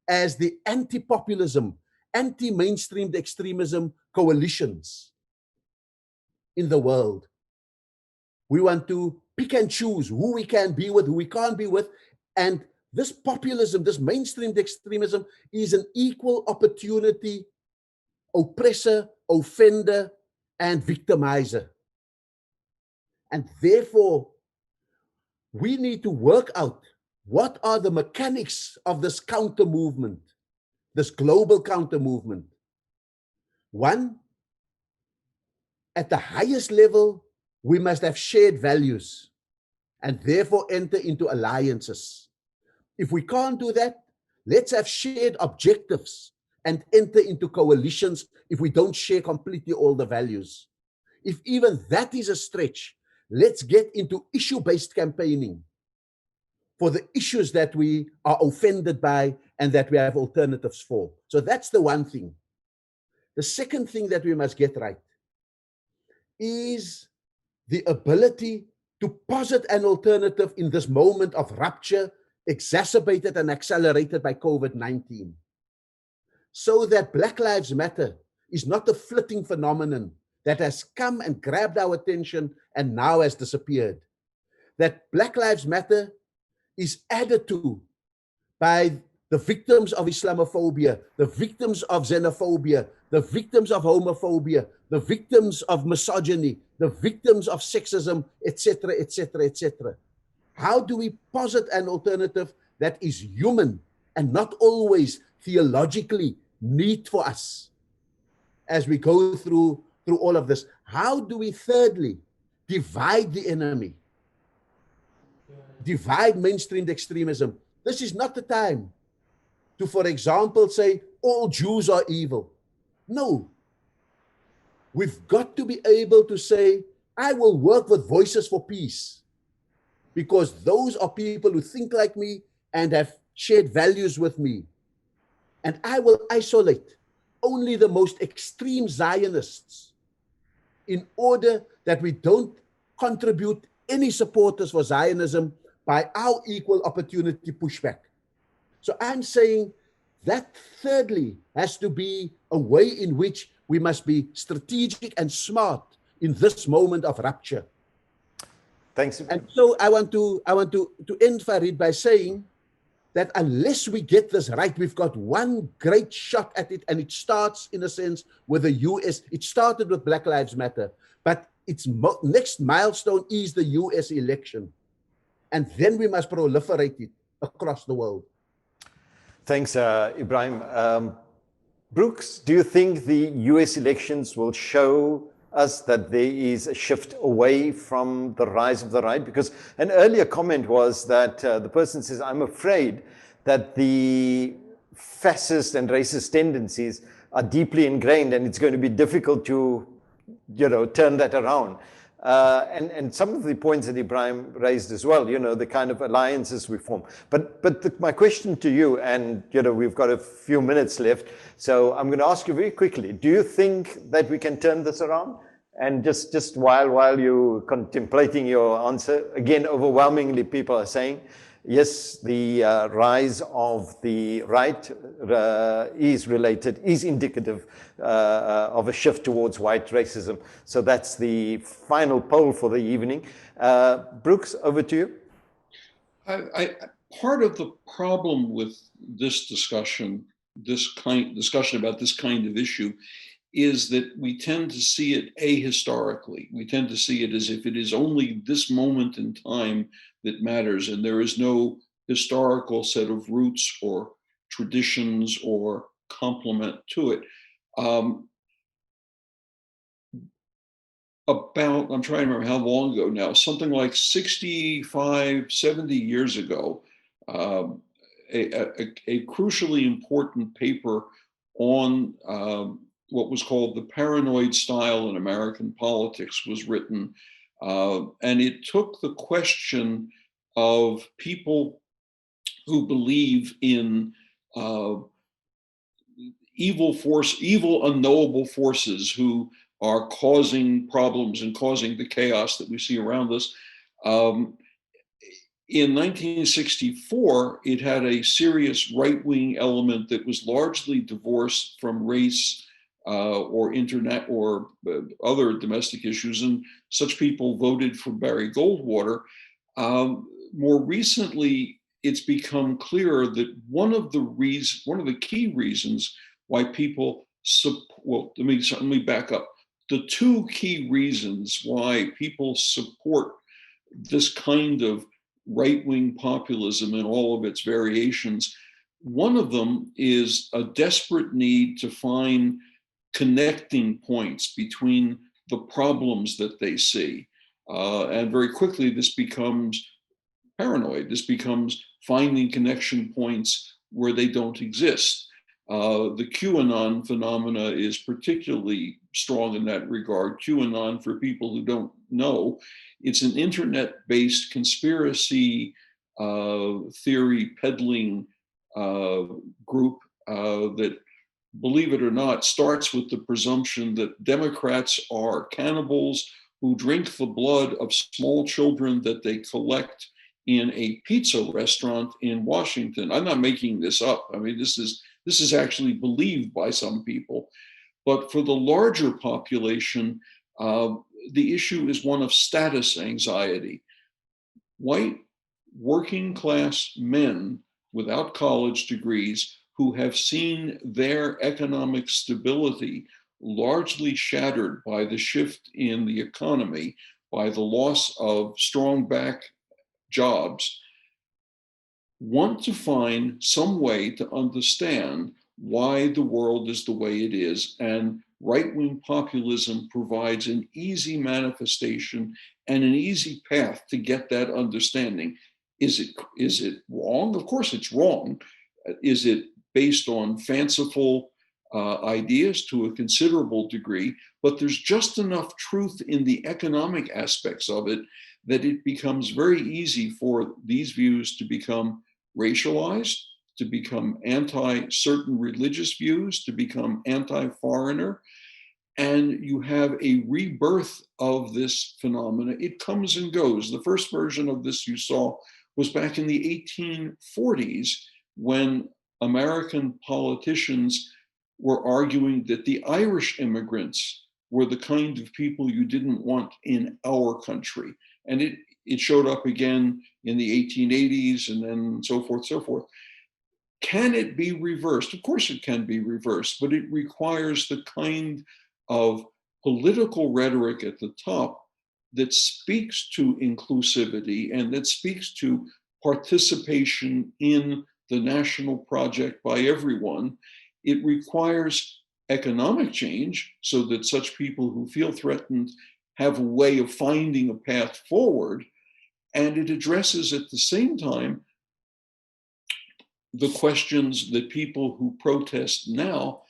as the anti-populism, anti-mainstreamed extremism coalitions in the world. We want to pick and choose who we can be with, who we can't be with. And this populism, this mainstreamed extremism, is an equal opportunity oppressor, offender, and victimizer. And therefore, we need to work out what are the mechanics of this counter movement, this global counter movement. One, at the highest level, we must have shared values and therefore enter into alliances. If we can't do that, let's have shared objectives and enter into coalitions if we don't share completely all the values. If even that is a stretch, let's get into issue-based campaigning for the issues that we are offended by and that we have alternatives for. So that's the one thing. The second thing that we must get right is the ability to posit an alternative in this moment of rupture, exacerbated and accelerated by COVID-19. So that Black Lives Matter is not a flitting phenomenon that has come and grabbed our attention and now has disappeared. That Black Lives Matter is added to by the victims of Islamophobia, the victims of xenophobia, the victims of homophobia, the victims of misogyny, the victims of sexism, etc., etc., etc. How do we posit an alternative that is human and not always theologically neat for us as we go through all of this? How do we, thirdly, divide the enemy? Divide mainstreamed extremism. This is not the time to, for example, say all Jews are evil. No. We've got to be able to say, I will work with Voices for Peace, because those are people who think like me and have shared values with me. And I will isolate only the most extreme Zionists in order that we don't contribute any supporters for Zionism by our equal opportunity pushback. So I'm saying that thirdly has to be a way in which we must be strategic and smart in this moment of rupture. Thanks. And so I want to end, Farid, by saying that unless we get this right, we've got one great shot at it, and it starts, in a sense, with the US. It started with Black Lives Matter, but its next milestone is the US election. And then we must proliferate it across the world. Thanks, Ibrahim. Brooks, do you think the US elections will show us that there is a shift away from the rise of the right? Because an earlier comment was that the person says, I'm afraid that the fascist and racist tendencies are deeply ingrained and it's going to be difficult to, turn that around. And some of the points that Ibrahim raised as well, the kind of alliances we form. But my question to you, and we've got a few minutes left, so I'm going to ask you very quickly, do you think that we can turn this around? And just while you're contemplating your answer, again, overwhelmingly people are saying, yes, the rise of the right is indicative of a shift towards white racism. So that's the final poll for the evening. Brooks, over to you. Part of the problem with this discussion about this kind of issue is that we tend to see it ahistorically. We tend to see it as if it is only this moment in time that matters, and there is no historical set of roots or traditions or complement to it. I'm trying to remember how long ago now, something like 65, 70 years ago, a crucially important paper on what was called the paranoid style in American politics was written. And it took the question of people who believe in evil unknowable forces who are causing problems and causing the chaos that we see around us. In 1964, it had a serious right-wing element that was largely divorced from race or internet or other domestic issues, and such people voted for Barry Goldwater. More recently, it's become clearer that one of the key reasons why people let me back up. The two key reasons why people support this kind of right-wing populism in all of its variations, one of them is a desperate need to find connecting points between the problems that they see. And very quickly, this becomes paranoid. This becomes finding connection points where they don't exist. The QAnon phenomena is particularly strong in that regard. QAnon, for people who don't know, it's an internet-based conspiracy theory peddling group that, believe it or not, starts with the presumption that Democrats are cannibals who drink the blood of small children that they collect in a pizza restaurant in Washington. I'm not making this up. I mean, this is actually believed by some people. But for the larger population, the issue is one of status anxiety. White working class men without college degrees who have seen their economic stability largely shattered by the shift in the economy, by the loss of strong back jobs, want to find some way to understand why the world is the way it is. And right-wing populism provides an easy manifestation and an easy path to get that understanding. Is it wrong? Of course it's wrong. Is it based on fanciful ideas to a considerable degree? But there's just enough truth in the economic aspects of it that it becomes very easy for these views to become racialized, to become anti-certain religious views, to become anti-foreigner. And you have a rebirth of this phenomena. It comes and goes. The first version of this you saw was back in the 1840s, when American politicians were arguing that the Irish immigrants were the kind of people you didn't want in our country. And it showed up again in the 1880s and then so forth, so forth. Can it be reversed? Of course it can be reversed, but it requires the kind of political rhetoric at the top that speaks to inclusivity and that speaks to participation in the national project by everyone. It requires economic change so that such people who feel threatened have a way of finding a path forward. And it addresses at the same time the questions that people who protest now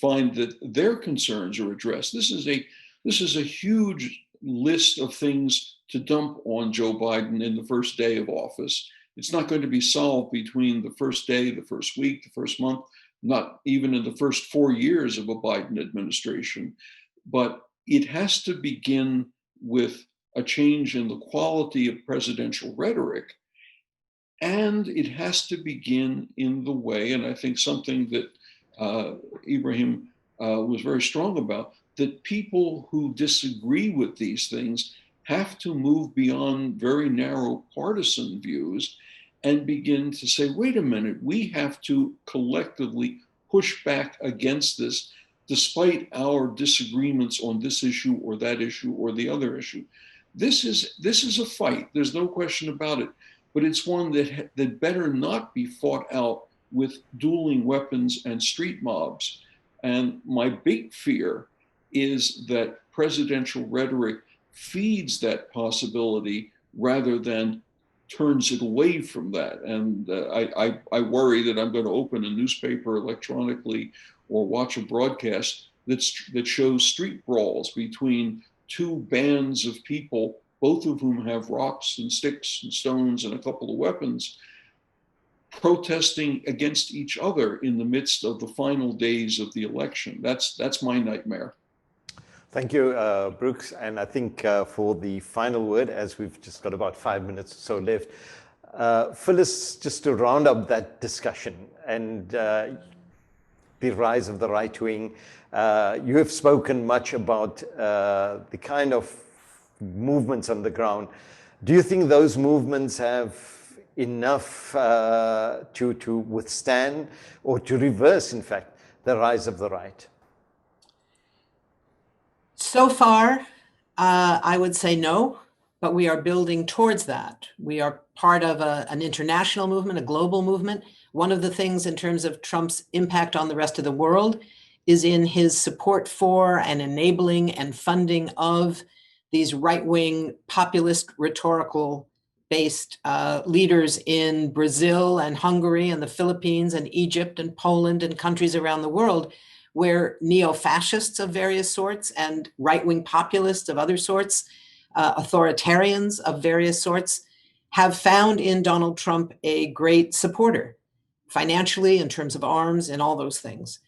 find that their concerns are addressed. This is a huge list of things to dump on Joe Biden in the first day of office. It's not going to be solved between the first day, the first week, the first month, not even in the first 4 years of a Biden administration. But it has to begin with a change in the quality of presidential rhetoric. And it has to begin in the way, and I think something that Ibrahim was very strong about, that people who disagree with these things have to move beyond very narrow partisan views and begin to say, wait a minute, we have to collectively push back against this despite our disagreements on this issue or that issue or the other issue. This is a fight, there's no question about it, but it's one that better not be fought out with dueling weapons and street mobs. And my big fear is that presidential rhetoric feeds that possibility rather than turns it away from that. And I worry that I'm going to open a newspaper electronically or watch a broadcast that shows street brawls between two bands of people, both of whom have rocks and sticks and stones and a couple of weapons, protesting against each other in the midst of the final days of the election. That's my nightmare. Thank you, Brooks. And I think for the final word, as we've just got about 5 minutes or so left, Phyllis, just to round up that discussion and the rise of the right wing, you have spoken much about the kind of movements on the ground. Do you think those movements have enough to withstand or to reverse, in fact, the rise of the right? So far, I would say no, but we are building towards that. We are part of an international movement, a global movement. One of the things in terms of Trump's impact on the rest of the world is in his support for and enabling and funding of these right-wing populist rhetorical-based leaders in Brazil and Hungary and the Philippines and Egypt and Poland and countries around the world, where neo-fascists of various sorts and right-wing populists of other sorts, authoritarians of various sorts, have found in Donald Trump a great supporter, financially, in terms of arms and all those things.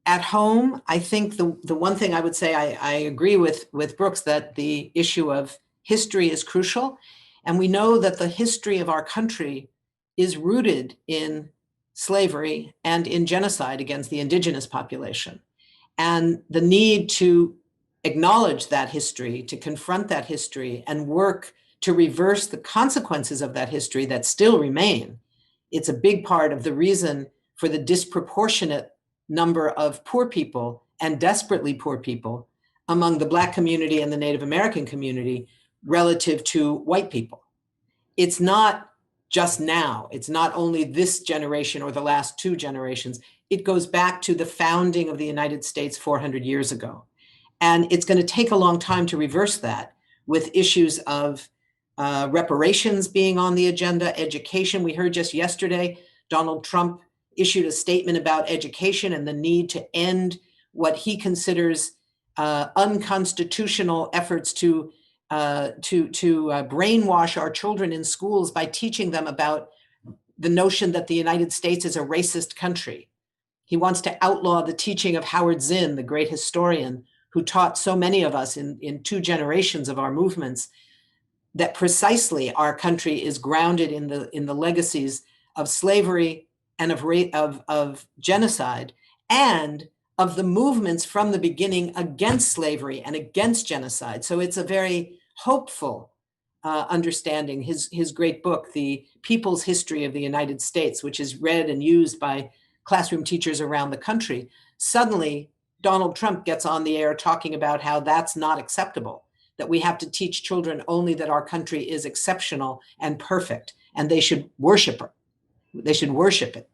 At home, I think the one thing I would say, I agree with Brooks that the issue of history is crucial. And we know that the history of our country is rooted in slavery and in genocide against the indigenous population. And the need to acknowledge that history, to confront that history and work to reverse the consequences of that history that still remain. It's a big part of the reason for the disproportionate number of poor people and desperately poor people among the Black community and the Native American community relative to white people. It's not just now. It's not only this generation or the last two generations. It goes back to the founding of the United States 400 years ago. And it's going to take a long time to reverse that, with issues of reparations being on the agenda, education. We heard just yesterday, Donald Trump issued a statement about education and the need to end what he considers unconstitutional efforts to brainwash our children in schools by teaching them about the notion that the United States is a racist country. He wants to outlaw the teaching of Howard Zinn, the great historian, who taught so many of us in two generations of our movements that precisely our country is grounded in the legacies of slavery and of genocide, and of the movements from the beginning against slavery and against genocide. So it's a very hopeful understanding. His great book, The People's History of the United States, which is read and used by classroom teachers around the country. Suddenly, Donald Trump gets on the air talking about how that's not acceptable, that we have to teach children only that our country is exceptional and perfect, and they should worship her. They should worship it.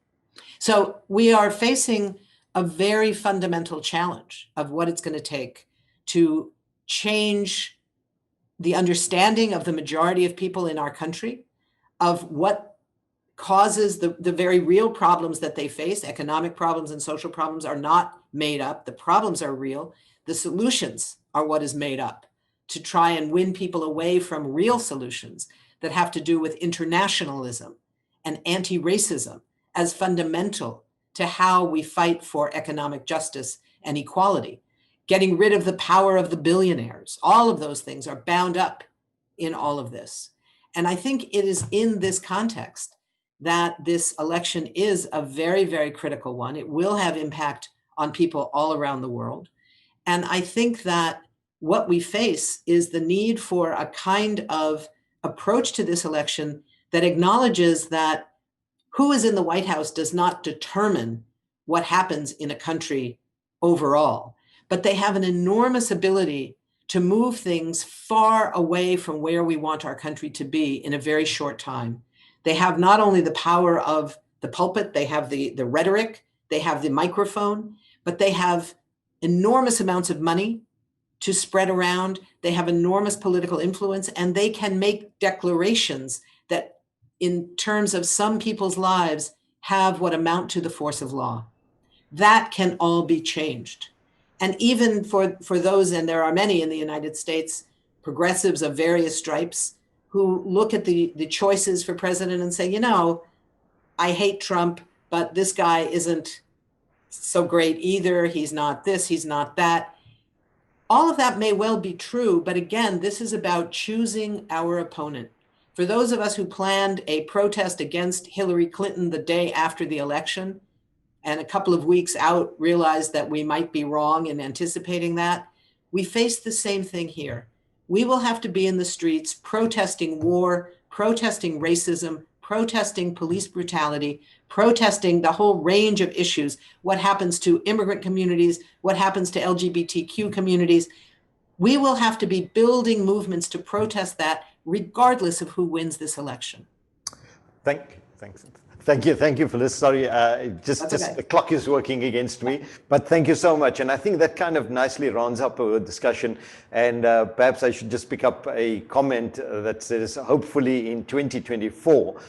So we are facing a very fundamental challenge of what it's going to take to change the understanding of the majority of people in our country of what causes the very real problems that they face. Economic problems and social problems are not made up. The problems are real. The solutions are what is made up to try and win people away from real solutions that have to do with internationalism and anti-racism as fundamental to how we fight for economic justice and equality. Getting rid of the power of the billionaires. All of those things are bound up in all of this. And I think it is in this context that this election is a very, very critical one. It will have impact on people all around the world. And I think that what we face is the need for a kind of approach to this election that acknowledges that who is in the White House does not determine what happens in a country overall, but they have an enormous ability to move things far away from where we want our country to be in a very short time. They have not only the power of the pulpit, they have the rhetoric, they have the microphone, but they have enormous amounts of money to spread around. They have enormous political influence, and they can make declarations that, in terms of some people's lives, have what amount to the force of law. That can all be changed. And even for those, and there are many in the United States, progressives of various stripes, who look at the choices for president and say, you know, I hate Trump, but this guy isn't so great either. He's not this, he's not that. All of that may well be true, but again, this is about choosing our opponent. For those of us who planned a protest against Hillary Clinton the day after the election, and a couple of weeks out realized that we might be wrong in anticipating that, we face the same thing here. We will have to be in the streets protesting war, protesting racism, protesting police brutality, protesting the whole range of issues, what happens to immigrant communities, what happens to LGBTQ communities. We will have to be building movements to protest that regardless of who wins this election. Thank you, Phyllis. Sorry, just the clock is working against me, but thank you so much. And I think that kind of nicely rounds up our discussion. And perhaps I should just pick up a comment that says, hopefully in 2024,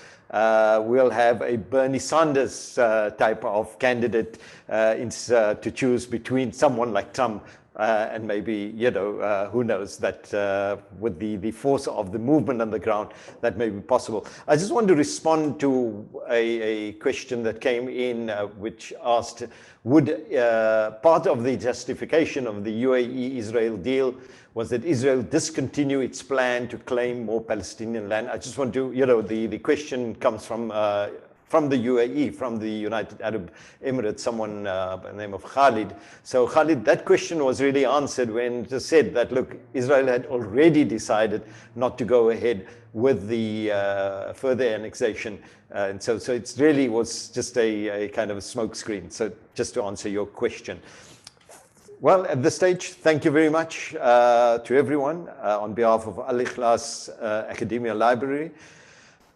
we'll have a Bernie Sanders type of candidate to choose between someone like Trump and maybe, who knows, that with the force of the movement on the ground, that may be possible. I just want to respond to a question that came in which asked, would part of the justification of the UAE-Israel deal was that Israel discontinue its plan to claim more Palestinian land? I just want to, the question comes from the UAE, from the United Arab Emirates, someone by the name of Khalid. So Khalid, that question was really answered when it said that, look, Israel had already decided not to go ahead with the further annexation. And so it really was just a kind of a smokescreen. So just to answer your question. Well, at this stage, thank you very much to everyone on behalf of Al-Ikhlas Academia Library.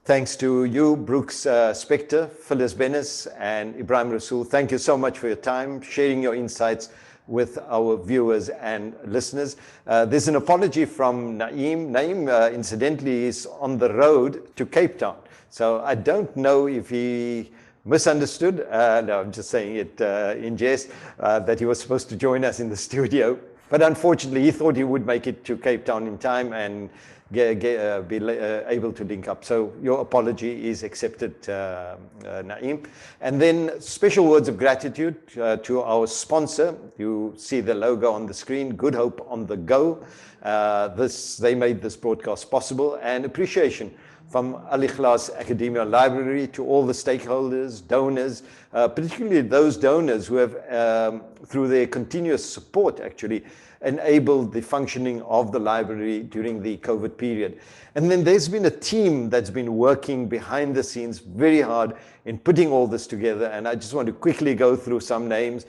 Thanks to you, Brooks Spector, Phyllis Bennis, and Ibrahim Rasool. Thank you so much for your time, sharing your insights with our viewers and listeners. There's an apology from Naeem. Naeem, incidentally, is on the road to Cape Town. So I don't know if he misunderstood. No, I'm just saying it in jest, that he was supposed to join us in the studio. But unfortunately, he thought he would make it to Cape Town in time and be able to link up. So your apology is accepted, Naeem. And then special words of gratitude to our sponsor. You see the logo on the screen, Good Hope on the Go. They made this broadcast possible, and appreciation from Al-Ikhlas Academia Library to all the stakeholders, donors, particularly those donors who have, through their continuous support actually, enabled the functioning of the library during the COVID period. And then there's been a team that's been working behind the scenes very hard in putting all this together. And I just want to quickly go through some names.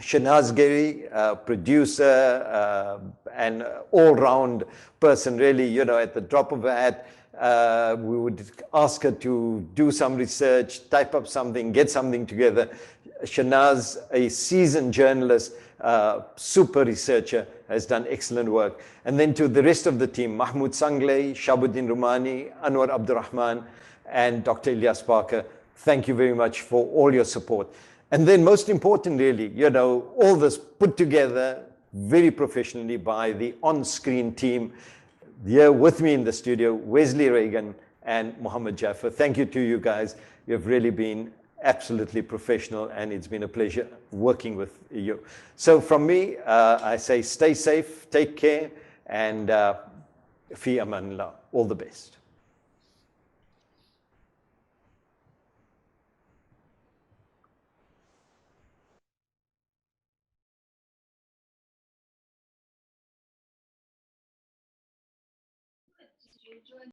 Shanaz Gary, producer and all-round person, really, at the drop of a hat, We would ask her to do some research, type up something, get something together. Shanaz, a seasoned journalist, super researcher, has done excellent work. And then to the rest of the team, Mahmoud Sangle, Shabuddin Rumani, Anwar Abdurrahman, and Dr. Ilyas Parker, thank you very much for all your support. And then most important, really, you know, all this put together very professionally by the on-screen team. Here with me in the studio, Wesley Reagan and Mohammed Jaffer. Thank you to you guys. You've really been absolutely professional, and it's been a pleasure working with you. So from me, I say stay safe, take care, and fi amanillah. All the best. Did you enjoy